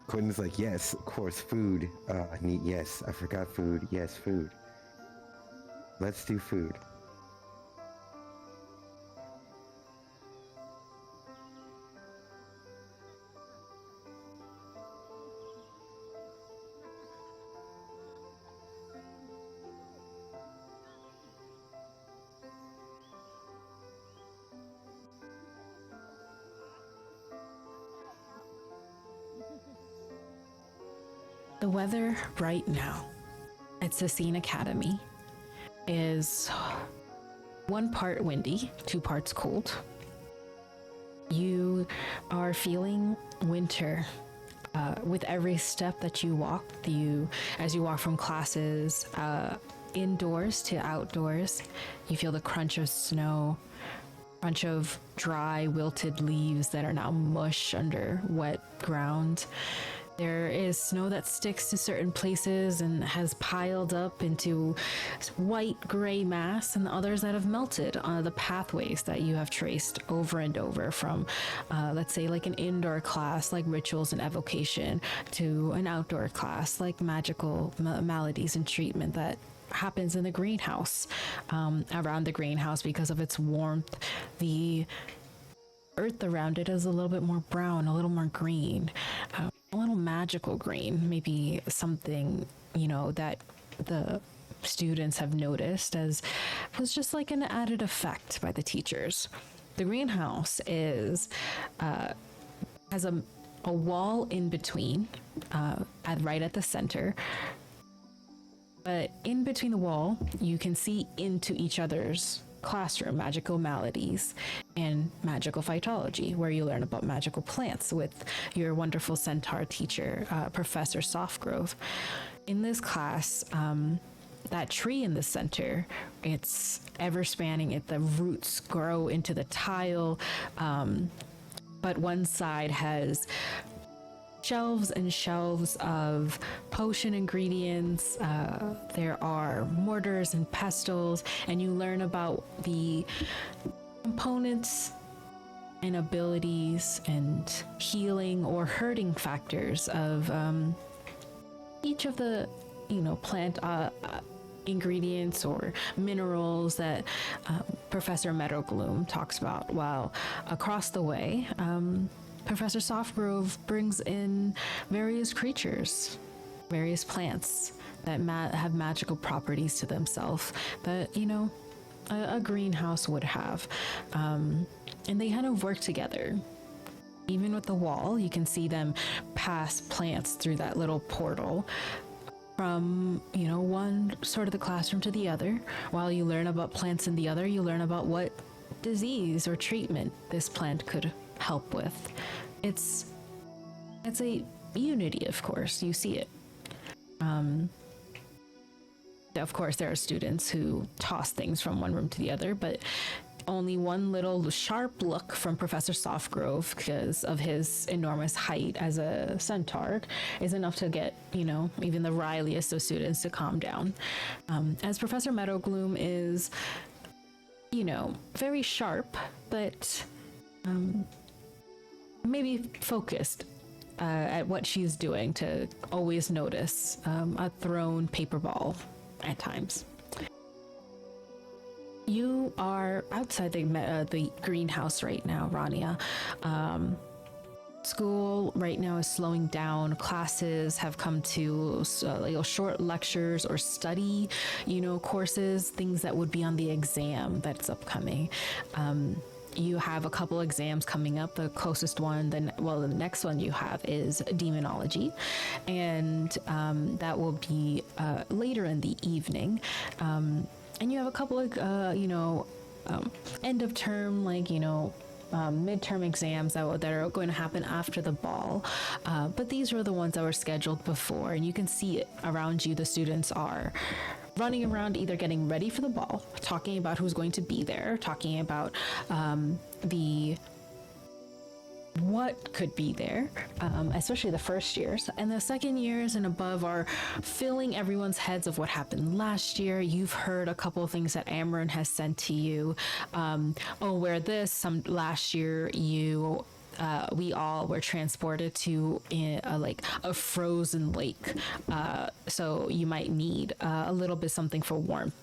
Quinn's like, yes, of course, food. Yes, I forgot food. Yes, food. Let's do food. The weather right now at 𝘀𝘀 Academy is 1 part windy, 2 parts cold. You are feeling winter with every step that you walk. As you walk from classes indoors to outdoors, you feel the crunch of snow, crunch of dry, wilted leaves that are now mush under wet ground. There is snow that sticks to certain places and has piled up into white gray mass, and others that have melted on the pathways that you have traced over and over from, let's say, like an indoor class like Rituals and Evocation to an outdoor class like Magical Maladies and Treatment that happens in the greenhouse. Around the greenhouse, because of its warmth, the earth around it is a little bit more brown, a little more green. A little magical green, maybe something, that the students have noticed as was just like an added effect by the teachers. The greenhouse has a wall in between, right at the center. But in between the wall, you can see into each other's classroom, Magical Maladies and Magical Phytology, where you learn about magical plants with your wonderful centaur teacher, Professor Softgrove. In this class, that tree in the center, it's ever spanning, the roots grow into the tile, but one side has shelves and shelves of potion ingredients. There are mortars and pestles, and you learn about the components and abilities and healing or hurting factors of each of the plant ingredients or minerals that Professor Meadowgloom talks about, while across the way Professor Softgrove brings in various creatures, various plants that have magical properties to themselves that, a greenhouse would have. And they kind of work together. Even with the wall, you can see them pass plants through that little portal from, one sort of the classroom to the other. While you learn about plants in the other, you learn about what disease or treatment this plant could help with. It's a unity, of course. You see it. Of course, there are students who toss things from one room to the other, but only one little sharp look from Professor Softgrove, because of his enormous height as a centaur, is enough to get, even the wiliest of students to calm down. As Professor Meadowgloom is, very sharp, but maybe focused at what she's doing, to always notice a thrown paper ball at times. You are outside the greenhouse right now, Rania. School right now is slowing down. Classes have come to short lectures or study, courses, things that would be on the exam that's upcoming. You have a couple exams coming up. The closest one, the next one you have is Demonology, and that will be later in the evening. And you have a couple of, end of term, midterm exams that are going to happen after the ball. But these were the ones that were scheduled before, and you can see it around you. The students are running around, either getting ready for the ball, talking about who's going to be there, talking about what could be there, especially the first years. And the second years and above are filling everyone's heads of what happened last year. You've heard a couple of things that Amryn has sent to you. Last year you we all were transported to like a frozen lake. So you might need a little bit something for warmth.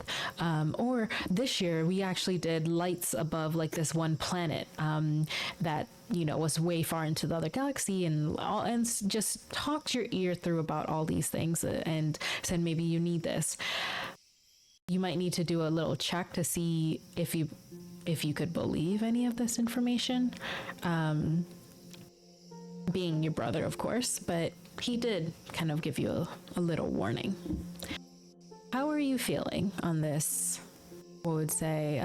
Or this year we actually did lights above like this one planet that was way far into the other galaxy, and just talked your ear through about all these things and said maybe you need this. You might need to do a little check to see if you could believe any of this information. Being your brother, of course, but he did kind of give you a little warning. How are you feeling on this, I would say,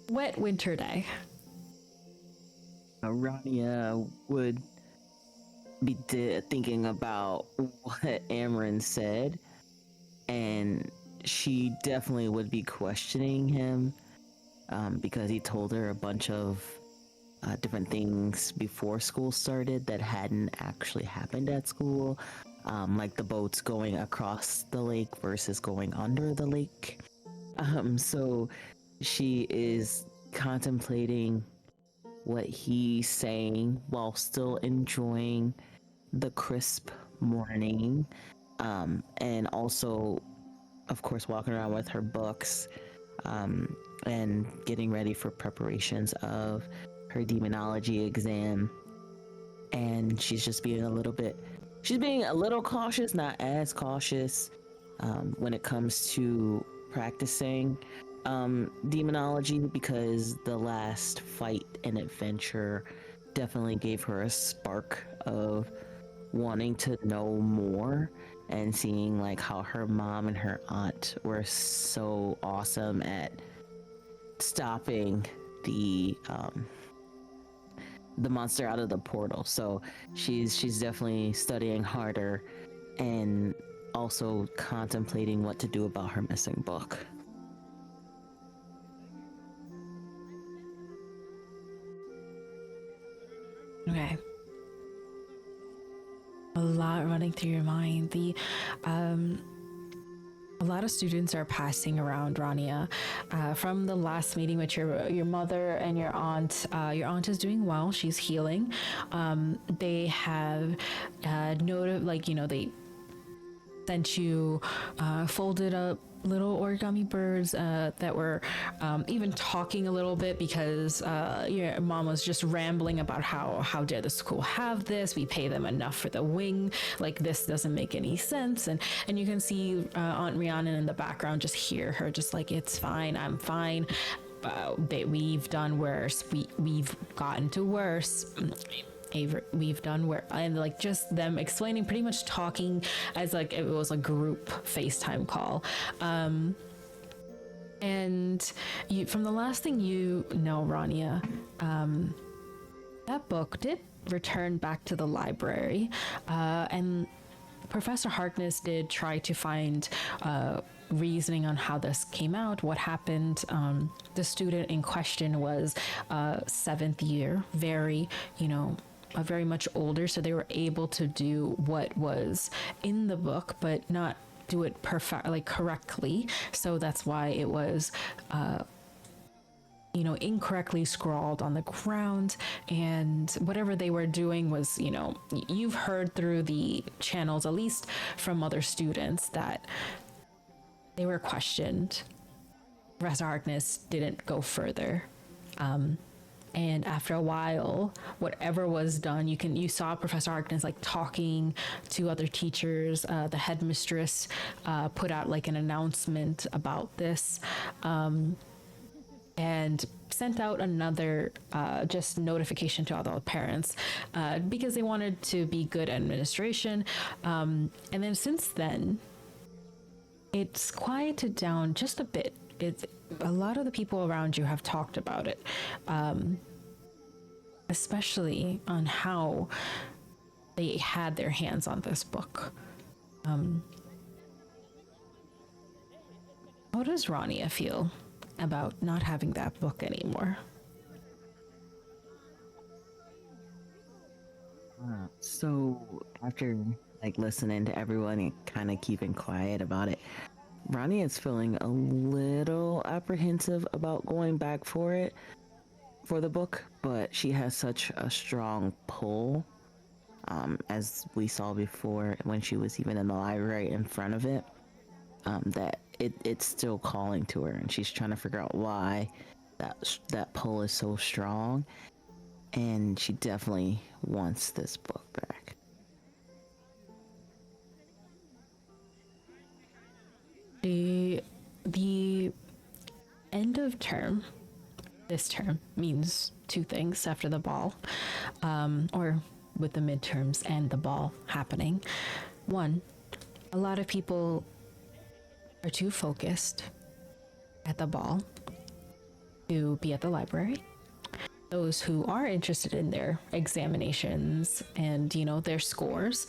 wet winter day? Rania would be thinking about what Amryn said, and she definitely would be questioning him because he told her a bunch of different things before school started that hadn't actually happened at school, like the boats going across the lake versus going under the lake. So she is contemplating what he's saying while still enjoying the crisp morning, and also, of course, walking around with her books and getting ready for preparations of her demonology exam. And she's just being a little cautious, not as cautious when it comes to practicing demonology, because the last fight and adventure definitely gave her a spark of wanting to know more, and seeing like how her mom and her aunt were so awesome at stopping the monster out of the portal. So she's definitely studying harder and also contemplating what to do about her missing book. Okay. A lot running through your mind. A lot of students are passing around Rania. From the last meeting with your mother and your aunt is doing well. She's healing. They have noted, they sent you folded up little origami birds that were even talking a little bit, because your mom was just rambling about how dare the school have this, we pay them enough for the wing, like this doesn't make any sense. And you can see Aunt Rhiannon in the background, just hear her just like, it's fine, I'm fine, we've done worse, we've gotten to worse, we've done where, and like just them explaining, pretty much talking as like it was a group FaceTime call. And from the last thing Rania, that book did return back to the library, and Professor Harkness did try to find reasoning on how this came out, what happened. The student in question was 7th year, very much older, so they were able to do what was in the book but not do it correctly, so that's why it was incorrectly scrawled on the ground. And whatever they were doing was, you've heard through the channels, at least from other students, that they were questioned. Professor Harkness didn't go further. And after a while, whatever was done, you saw Professor Harkness like talking to other teachers. The headmistress put out like an announcement about this, and sent out another just notification to all the parents, because they wanted to be good administration. And then since then, it's quieted down just a bit. A lot of the people around you have talked about it, especially on how they had their hands on this book. How does Rania feel about not having that book anymore? So after listening to everyone and kind of keeping quiet about it, Rania is feeling a little apprehensive about going back for it, for the book, but she has such a strong pull, as we saw before when she was even in the library in front of it, that it's still calling to her, and she's trying to figure out why that pull is so strong, and she definitely wants this book back. The end of term, this term, means two things after the ball, or with the midterms and the ball happening. One, a lot of people are too focused at the ball to be at the library. Those who are interested in their examinations and, their scores,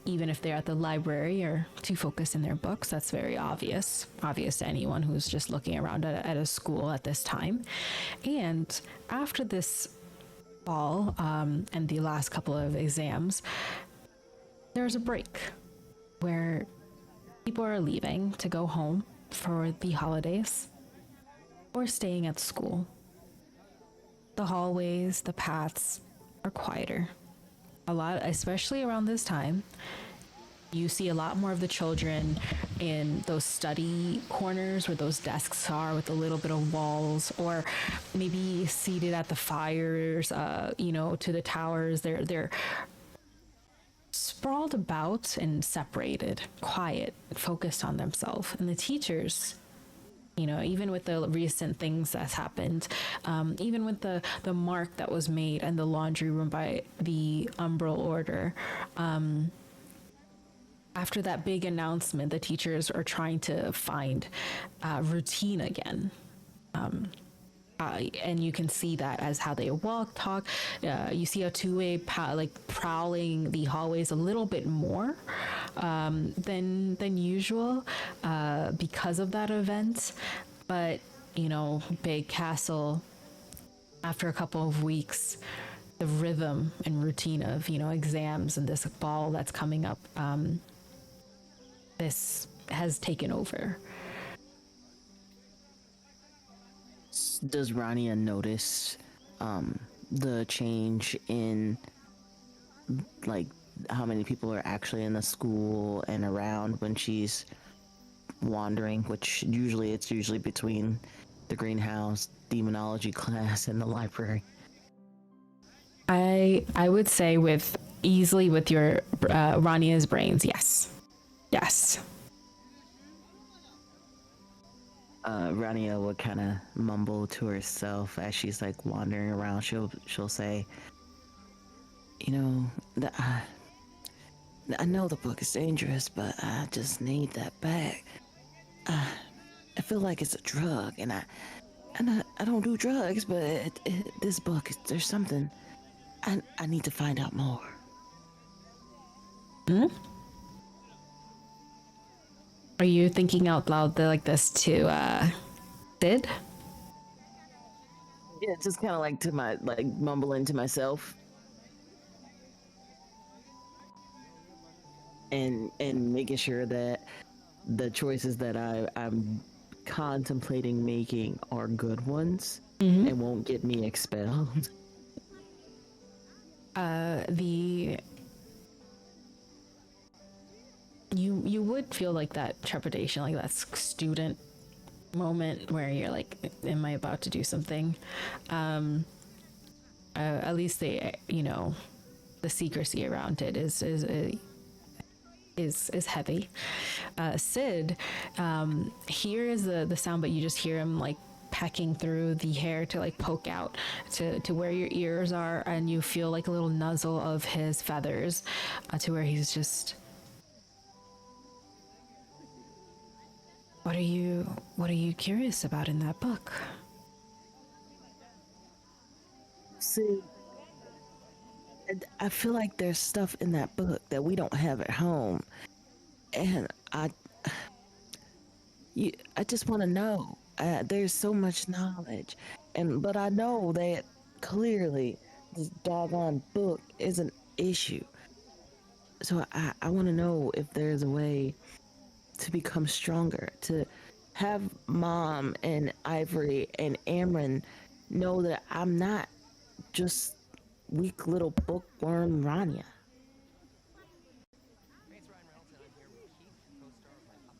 even if they're at the library, are too focused in their books. That's very obvious to anyone who's just looking around at a school at this time. And after this ball, and the last couple of exams, there's a break where people are leaving to go home for the holidays or staying at school. The hallways, the paths are quieter. A lot, especially around this time, you see a lot more of the children in those study corners where those desks are with a little bit of walls, or maybe seated at the fires, to the towers. They're sprawled about and separated, quiet, focused on themselves. And the teachers, even with the recent things that's happened, even with the mark that was made in the laundry room by the Umbral Order, after that big announcement, the teachers are trying to find routine again. And you can see that as how they walk, talk. You see a two-way prowling the hallways a little bit more than usual because of that event. But big castle, after a couple of weeks, the rhythm and routine of exams and this ball that's coming up, this has taken over. Does Rania notice the change in how many people are actually in the school and around when she's wandering, which it's usually between the greenhouse, demonology class, and the library? I would say with your Rania's brains, yes. Rania would kind of mumble to herself as she's wandering around. She'll say, I know the book is dangerous, but I just need that back. I feel like it's a drug, and I don't do drugs, but this book, there's something. I need to find out more. Are you thinking out loud like this to Sid? Yeah, just kind of to my mumbling to myself, and making sure that the choices that I'm contemplating making are good ones and won't get me expelled. You would feel that trepidation, that student moment where you're am I about to do something? At least the secrecy around it is heavy. Sid, here is the sound, but you just hear him pecking through the hair to poke out to where your ears are, and you feel a little nuzzle of his feathers to where he's just, what are you curious about in that book? See, I feel like there's stuff in that book that we don't have at home, and I just want to know. There's so much knowledge, but I know that clearly this doggone book is an issue. So I want to know if there's a way to become stronger, to have Mom and Ivory and Amron know that I'm not just weak little bookworm Rania.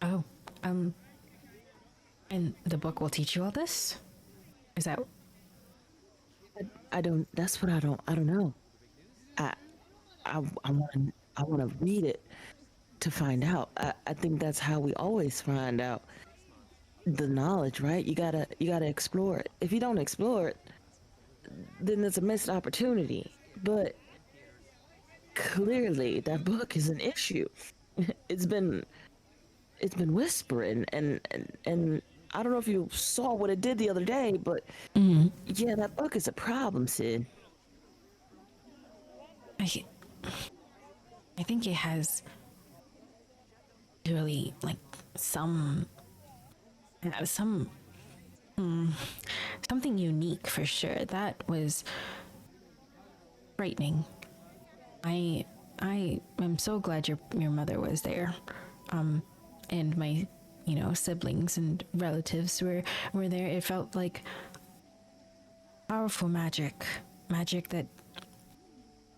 Oh, and the book will teach you all this? Is that... I don't. That's what I don't know. I want to read it to find out. I think that's how we always find out the knowledge, right? You gotta explore it. If you don't explore it, then it's a missed opportunity. But clearly, that book is an issue. It's been whispering, and I don't know if you saw what it did the other day, but yeah, that book is a problem, Sid. I think it has really like something unique for sure. That was frightening. I am so glad your mother was there, and my siblings and relatives were there. It felt like powerful magic that.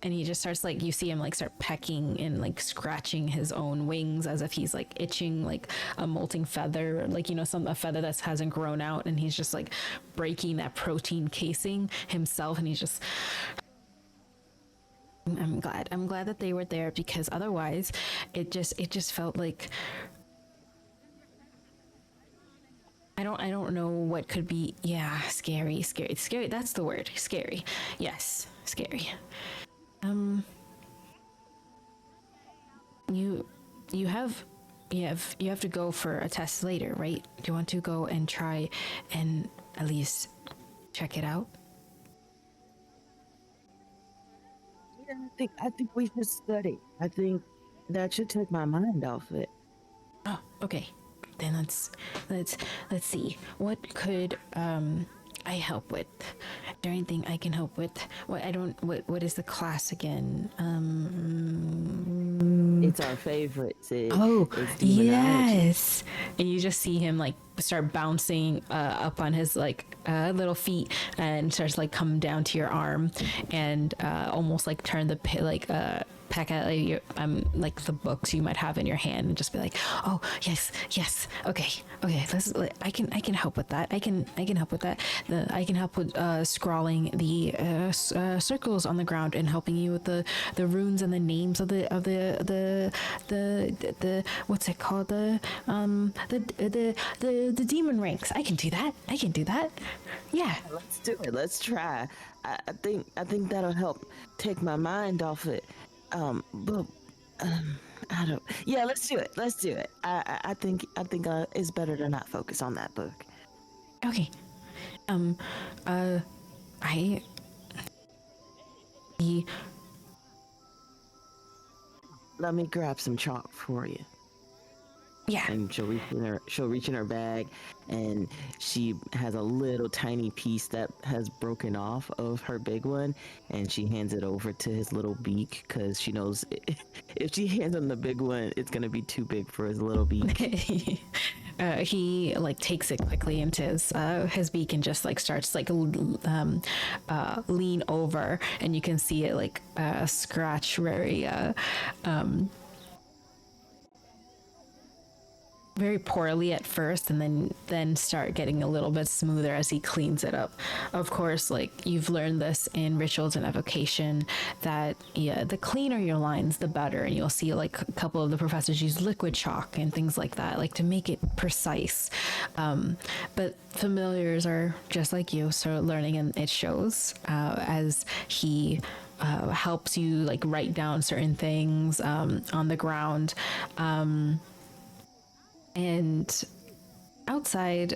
And he just starts like, you see him like start pecking and like scratching his own wings as if he's like itching like a molting feather, or like a feather that hasn't grown out, and he's just like breaking that protein casing himself, and he's just... I'm glad that they were there, because otherwise it just felt like I don't know what could be. Yeah, scary. That's the word. Scary. Yes, scary. You have to go for a test later, right? Do you want to go and try and at least check it out? Yeah, I think we should study. I think that should take my mind off it. Oh, okay. Then let's see. What could I help with? Is there anything I can help with? What is the class again? It's our favorite, Sid. Oh, it's yes. And you just see him like start bouncing up on his like little feet, and starts like come down to your arm, and almost like turn the peck at like the books you might have in your hand, and just be like, oh yes, okay, I can help with that. I can help with that. I can help with scrawling the circles on the ground, and helping you with the runes and the names of the what's it called, the demon ranks. I can do that. Yeah, Let's do it. Let's try. I think that'll help take my mind off it. But I don't. Yeah, let's do it. I think it's better to not focus on that book. okay. Let me grab some chalk for you. Yeah. And she'll reach in her bag, and she has a little tiny piece that has broken off of her big one, and she hands it over to his little beak, because she knows if she hands him the big one, it's gonna be too big for his little beak. He like takes it quickly into his beak, and just like starts like lean over, and you can see it like scratch very poorly at first, and then start getting a little bit smoother as he cleans it up. Of course, like you've learned this in rituals and evocation, that the cleaner your lines, the better. And you'll see like a couple of the professors use liquid chalk and things like that, like to make it precise. But familiars are just like you, so learning, and it shows as he helps you like write down certain things on the ground. And outside,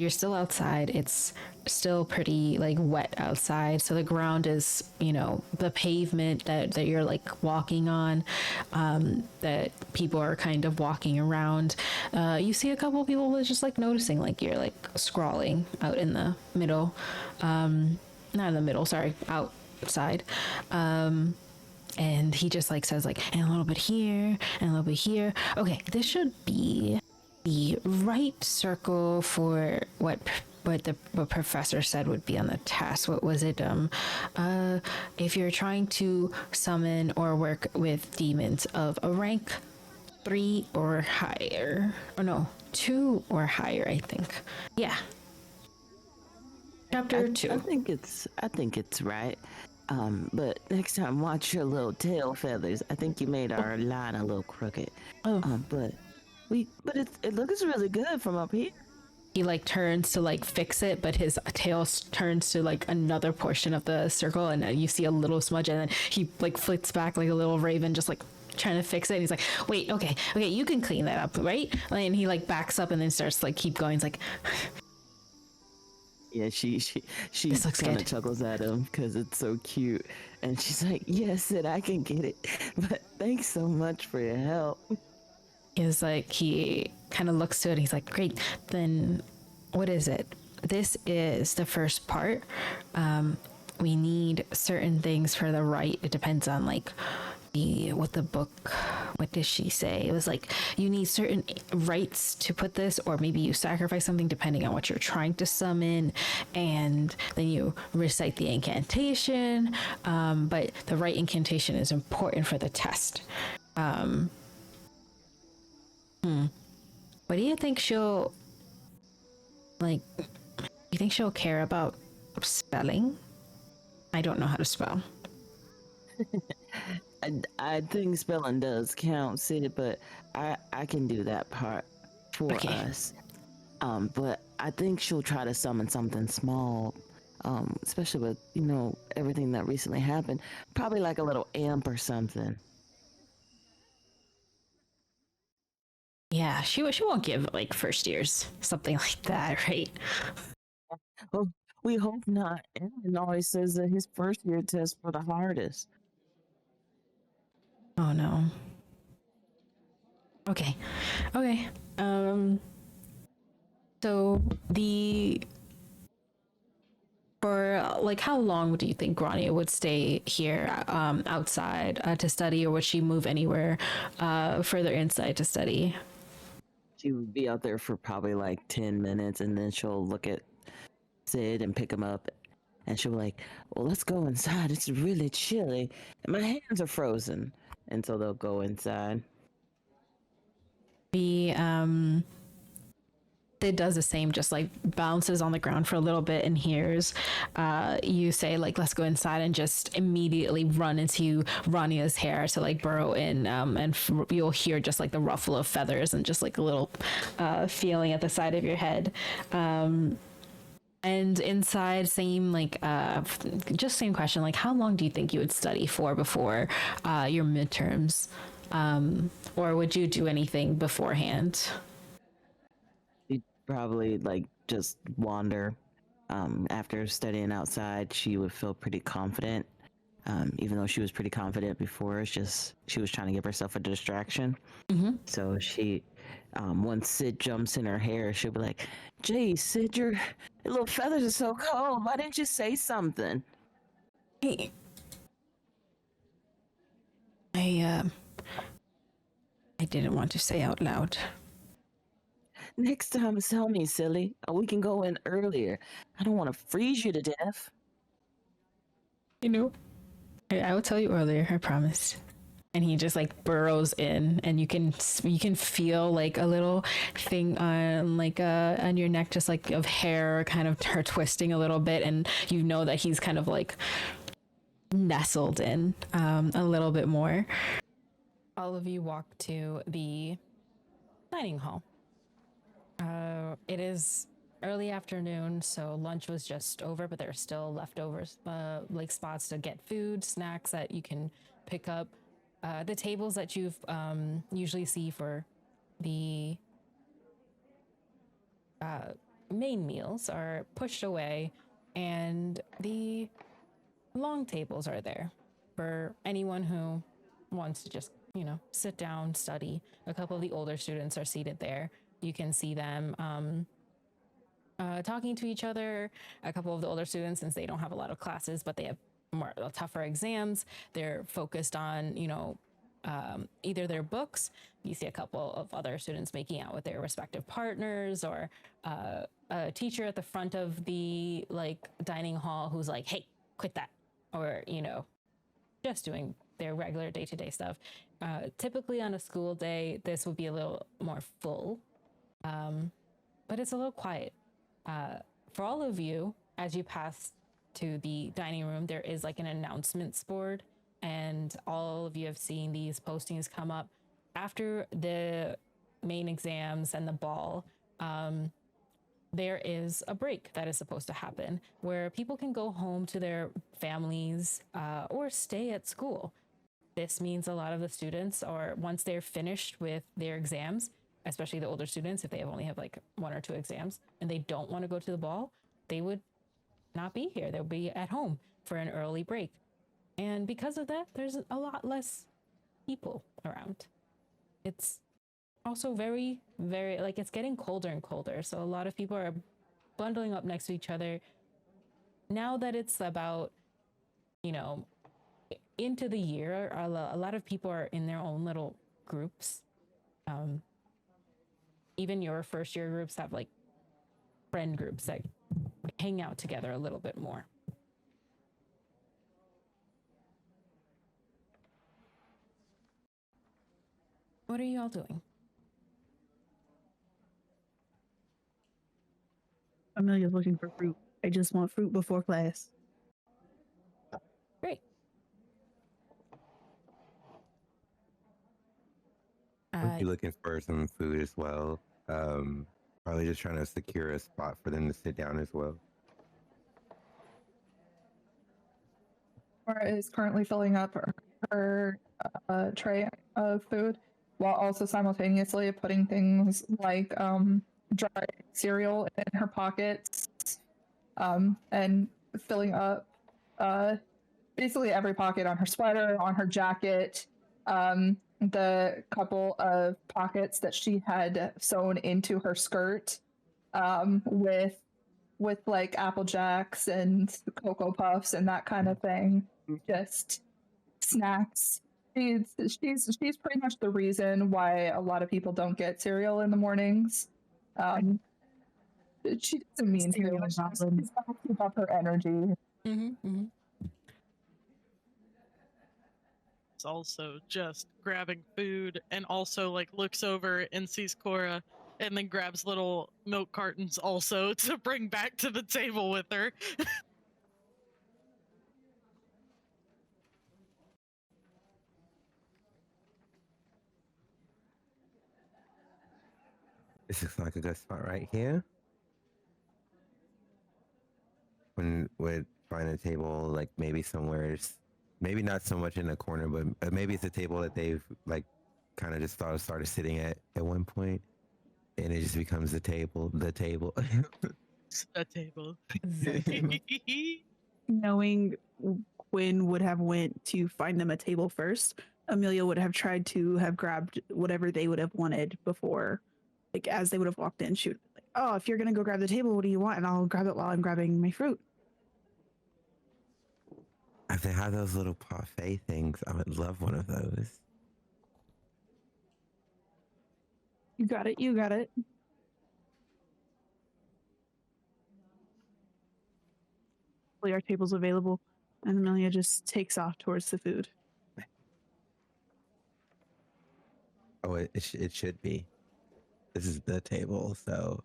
you're still outside. It's still pretty like wet outside. So the ground is, the pavement that you're like walking on, that people are kind of walking around. You see a couple of people that's just like noticing, like you're like scrawling out in the middle. Not in the middle, sorry, outside. And he just like says like, and a little bit here, and a little bit here. Okay, this should be the right circle for what what the professor said would be on the test. What was it? If you're trying to summon or work with demons of a rank 3 or higher, or no, 2 or higher, I think. Yeah. Chapter 2. I think it's right. But next time, watch your little tail feathers. I think you made our line a little crooked. Oh. But it looks really good from up here. He like turns to like fix it, but his tail turns to like another portion of the circle, and you see a little smudge, and then he like flits back like a little raven, just like trying to fix it. And he's like, wait, okay, you can clean that up, right? And he like backs up and then starts like keep going. He's like, yeah, she This looks kind of good. chuckles at him because it's so cute, and she's like, yes, Sid, I can get it, but thanks so much for your help. is like, he kind of looks to it and he's like, great, then what is it? This is the first part. We need certain things for the rite. It depends on like what did she say? It was like you need certain rites to put this, or maybe you sacrifice something depending on what you're trying to summon, and then you recite the incantation. But the right incantation is important for the test. What do you think she'll like? You think she'll care about spelling? I don't know how to spell. I think spelling does count, Sid, but I can do that part for us. But I think she'll try to summon something small, especially with, everything that recently happened. Probably like a little amp or something. Yeah, she won't give like first years something like that, right? Well, we hope not. Aaron always says that his first year tests were the hardest. Oh no. Okay. So for like how long do you think Rania would stay here outside to study, or would she move anywhere further inside to study? She would be out there for probably like 10 minutes, and then she'll look at Sid and pick him up, and she'll be like, well, let's go inside. It's really chilly and my hands are frozen. And so they'll go inside. It does the same, just like bounces on the ground for a little bit and hears you say like, let's go inside, and just immediately run into Rania's hair to like burrow in, and you'll hear just like the ruffle of feathers and just like a little feeling at the side of your head. And inside, same question, like how long do you think you would study for before your midterms, or would you do anything beforehand? Probably like just wander. After studying outside, she would feel pretty confident. Even though she was pretty confident before, it's just she was trying to give herself a distraction. Mm-hmm. So she, once Sid jumps in her hair, she'll be like, "Gee, Sid, your little feathers are so cold. Why didn't you say something?" Hey. I didn't want to say out loud. Next time, tell me, silly. We can go in earlier. I don't want to freeze you to death. I will tell you earlier, I promise. And he just like burrows in, and you can feel like a little thing on your neck, just like of hair kind of twisting a little bit, and you know that he's kind of like nestled in a little bit more. All of you walk to the dining hall. It is early afternoon, so lunch was just over, but there are still leftovers, like spots to get food, snacks that you can pick up. The tables that you've usually see for the main meals are pushed away, and the long tables are there for anyone who wants to just, sit down, study. A couple of the older students are seated there. You can see them talking to each other. A couple of the older students, since they don't have a lot of classes, but they have more tougher exams, they're focused on, either their books. You see a couple of other students making out with their respective partners, or a teacher at the front of the dining hall who's like, hey, quit that, or just doing their regular day-to-day stuff. Typically on a school day, this would be a little more full, but it's a little quiet. For all of you, as you pass to the dining room, there is an announcements board, and all of you have seen these postings come up after the main exams and the ball. There is a break that is supposed to happen where people can go home to their families or stay at school. This means a lot of the students are, once they're finished with their exams, especially the older students, if they only have 1 or 2 exams and they don't want to go to the ball, they would not be here. They'll be at home for an early break. And because of that, there's a lot less people around. It's also very, very, it's getting colder and colder. So a lot of people are bundling up next to each other. Now that it's about, into the year, a lot of people are in their own little groups. Even your first year groups have friend groups that hang out together a little bit more. What are you all doing? Amelia's looking for fruit. I just want fruit before class. Great. I'd be looking for some food as well. Probably just trying to secure a spot for them to sit down as well. Cora is currently filling up her tray of food while also simultaneously putting things like dry cereal in her pockets and filling up basically every pocket on her sweater, on her jacket, the couple of pockets that she had sewn into her skirt with Apple Jacks and Cocoa Puffs and that kind of thing. Just snacks. She's pretty much the reason why a lot of people don't get cereal in the mornings. She doesn't mean to. She's got to keep up her energy. It's also just grabbing food and also looks over and sees Cora and then grabs little milk cartons also to bring back to the table with her. This looks like a good spot right here. When would find a table maybe somewhere, maybe not so much in a corner, but maybe it's a table that they've kind of just started sitting at one point, and it just becomes the table. A table. Knowing Quinn would have went to find them a table first, Amelia would have tried to have grabbed whatever they would have wanted before. As they would have walked in, she would be like, oh, if you're going to go grab the table, what do you want? And I'll grab it while I'm grabbing my fruit. If they have those little parfait things, I would love one of those. You got it. You got it. Our table's available. And Amelia just takes off towards the food. Oh, it should be. This is the table, so.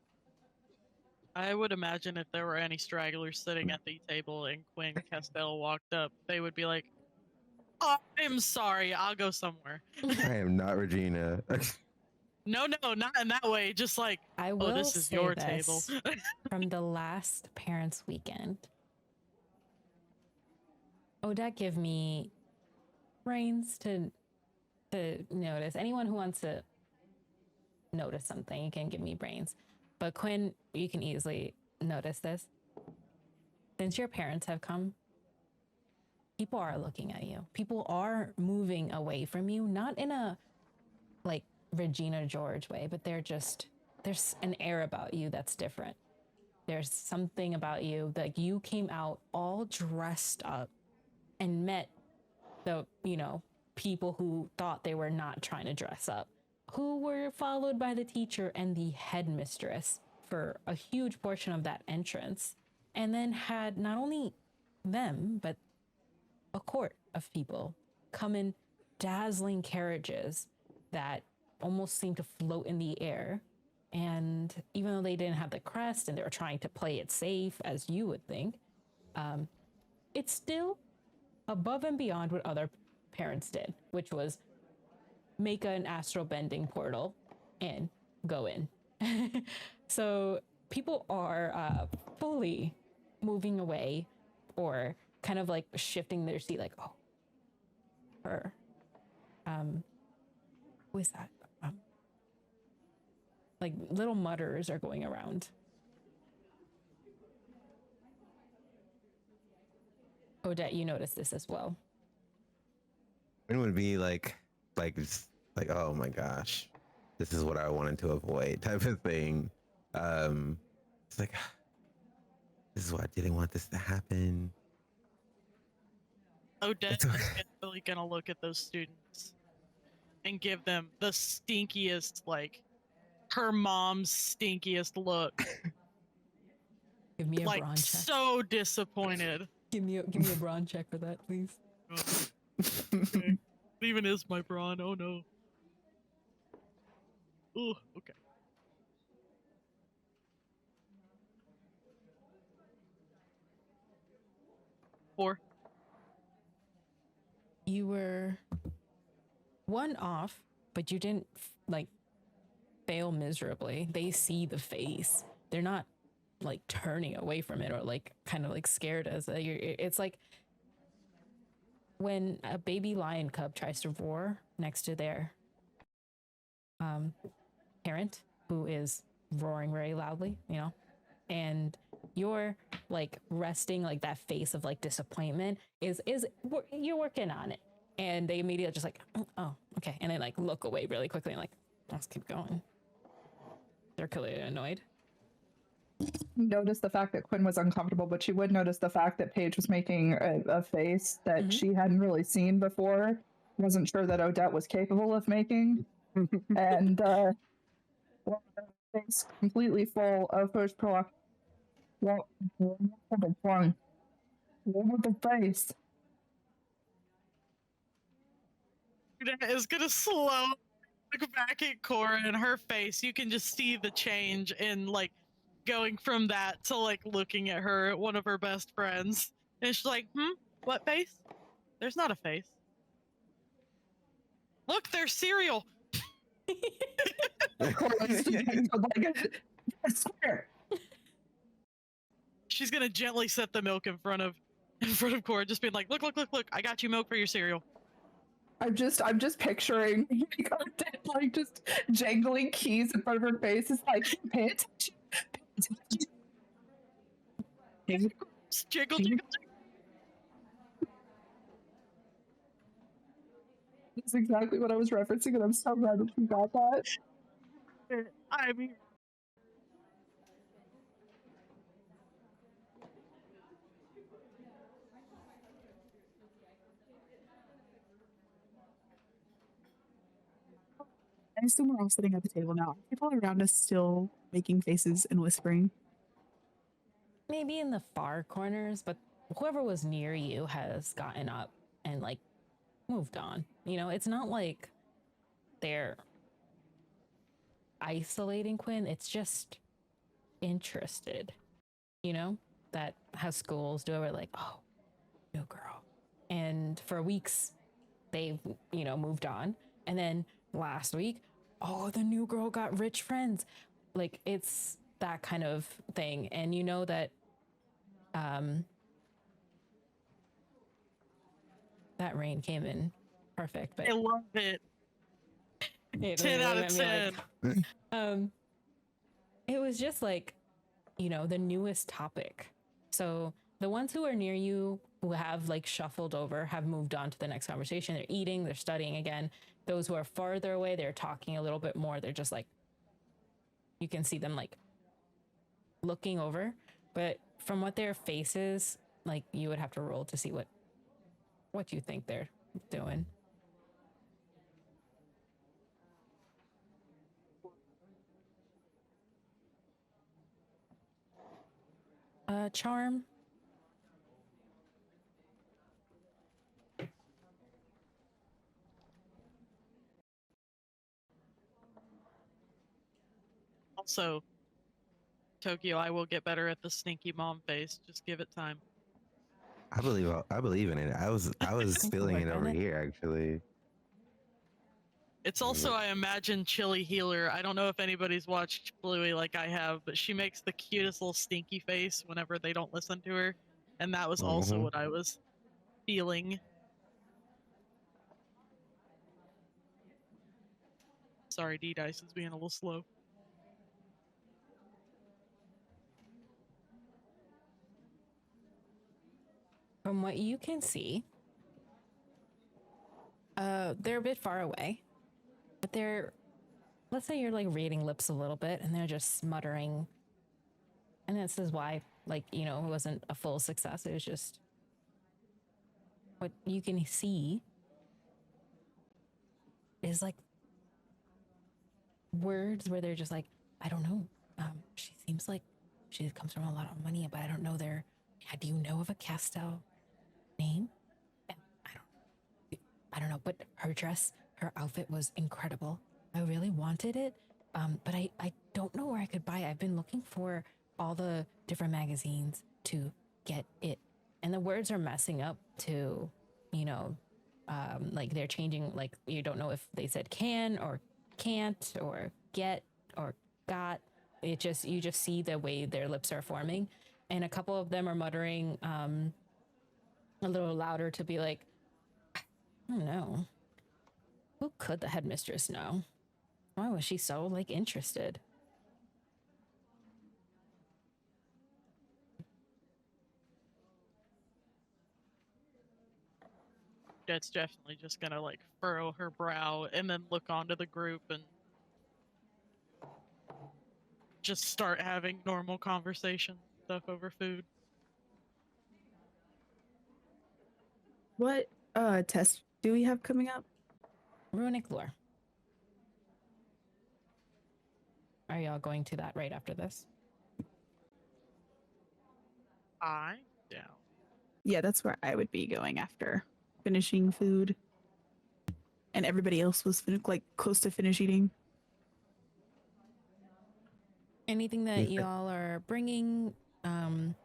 I would imagine if there were any stragglers sitting at the table and 𝘀𝐻𝐿 walked up, they would be like, oh, I'm sorry, I'll go somewhere. I am not Regina. No, not in that way. Just I will this is say your this, table. from the last parents' weekend, Odette give me brains to notice. Anyone who wants to notice something, you can give me brains. But Quinn, you can easily notice this. Since your parents have come, people are looking at you. People are moving away from you, not in a Regina George way, but there's an air about you that's different. There's something about you that you came out all dressed up and met the people who thought they were not trying to dress up, who were followed by the teacher and the headmistress for a huge portion of that entrance, and then had not only them, but a court of people come in dazzling carriages that almost seemed to float in the air. And even though they didn't have the crest and they were trying to play it safe, as you would think, it's still above and beyond what other parents did, which was make an astral bending portal and go in. So people are fully moving away or kind of like shifting their seat, like, oh, her. Who is that? Like little mutters are going around. Odette, you notice this as well. It would be like, just like, oh my gosh, this is what I wanted to avoid, type of thing. It's like, this is why I didn't want this to happen. Odette is really gonna look at those students and give them the stinkiest, like her mom's stinkiest look. Give me a like brawn check. so disappointed. Give me a brawn check for that, please. Okay. It even is my brawn. Oh no. Oh, okay. Four. You were one off, but you didn't like fail miserably. They see the face. They're not like turning away from it or like kind of like scared as it's like when a baby lion cub tries to roar next to their parent who is roaring very loudly, you know, and you're like resting like that face of like disappointment is you're working on it, and they immediately just like, oh okay, and they like look away really quickly and like, let's keep going. They're clearly annoyed. Notice the fact that Quinn was uncomfortable, but she would notice the fact that Paige was making a face that she hadn't really seen before, wasn't sure that Odette was capable of making, and well, her face completely full of push-pull. What the fun? What with the face? Odette is gonna slow look back at Cora and her face. You can just see the change in like going from that to like looking at her, one of her best friends, and she's like, what face? There's not a face. Look, there's cereal. She's gonna gently set the milk in front of Cora, just being like, look, I got you milk for your cereal. I'm just picturing like just jangling keys in front of her face. It's like, pay attention. Jiggle. That's exactly what I was referencing, and I'm so glad that you got that. I mean, I assume we're all sitting at the table now. Are people around us still making faces and whispering? Maybe in the far corners, but whoever was near you has gotten up and like moved on. You know, it's not like they're isolating Quinn. It's just interested, you know, that how schools do it. We're like, oh, new girl. And for weeks they've, you know, moved on. And then last week, oh, the new girl got rich friends. Like it's that kind of thing. And you know that that rain came in perfect, but I love it. 10 out of 10. Like, it was just like, you know, the newest topic. So the ones who are near you who have like shuffled over have moved on to the next conversation. They're eating, they're studying again. Those who are farther away, they're talking a little bit more. They're just like, you can see them like looking over, but from what their faces, like you would have to roll to see what you think they're doing. charm. Also, Tokyo, I will get better at the sneaky mom face. Just give it time. I believe in it. I was feeling it Work on over it. here actually. It's also, I imagine, Chili Healer. I don't know if anybody's watched Bluey like I have, but she makes the cutest little stinky face whenever they don't listen to her. And that was also what I was feeling. Sorry, D-Dice is being a little slow. From what you can see, they're a bit far away, but they're, let's say you're like reading lips a little bit and they're just smuttering. And this is why, like, you know, it wasn't a full success. It was just what you can see is like words where they're just like, I don't know. She seems like she comes from a lot of money, but I don't know their, do you know of a Castell name? And I don't know, but her dress, her outfit was incredible. I really wanted it, but I don't know where I could buy it. I've been looking for all the different magazines to get it. And the words are messing up to, you know, like they're changing, like you don't know if they said can or can't or get or got. It just, you just see the way their lips are forming. And a couple of them are muttering a little louder to be like, I don't know. Who could the headmistress know? Why was she so, like, interested? That's definitely just gonna, like, furrow her brow and then look onto the group and just start having normal conversation stuff over food. What test do we have coming up? Runic lore. Are y'all going to that right after this? I'm down. Yeah, that's where I would be going after finishing food. And everybody else was like close to finish eating. Anything that y'all are bringing?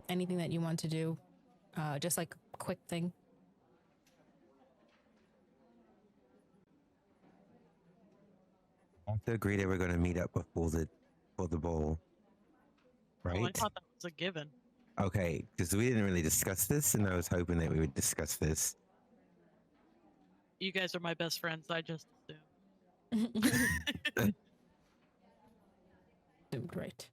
Anything that you want to do? Just like a quick thing. I have to agree that we're going to meet up before the bowl, right? Oh, I thought that was a given. Okay, because we didn't really discuss this, and I was hoping that we would discuss this. You guys are my best friends. I just assumed. Great.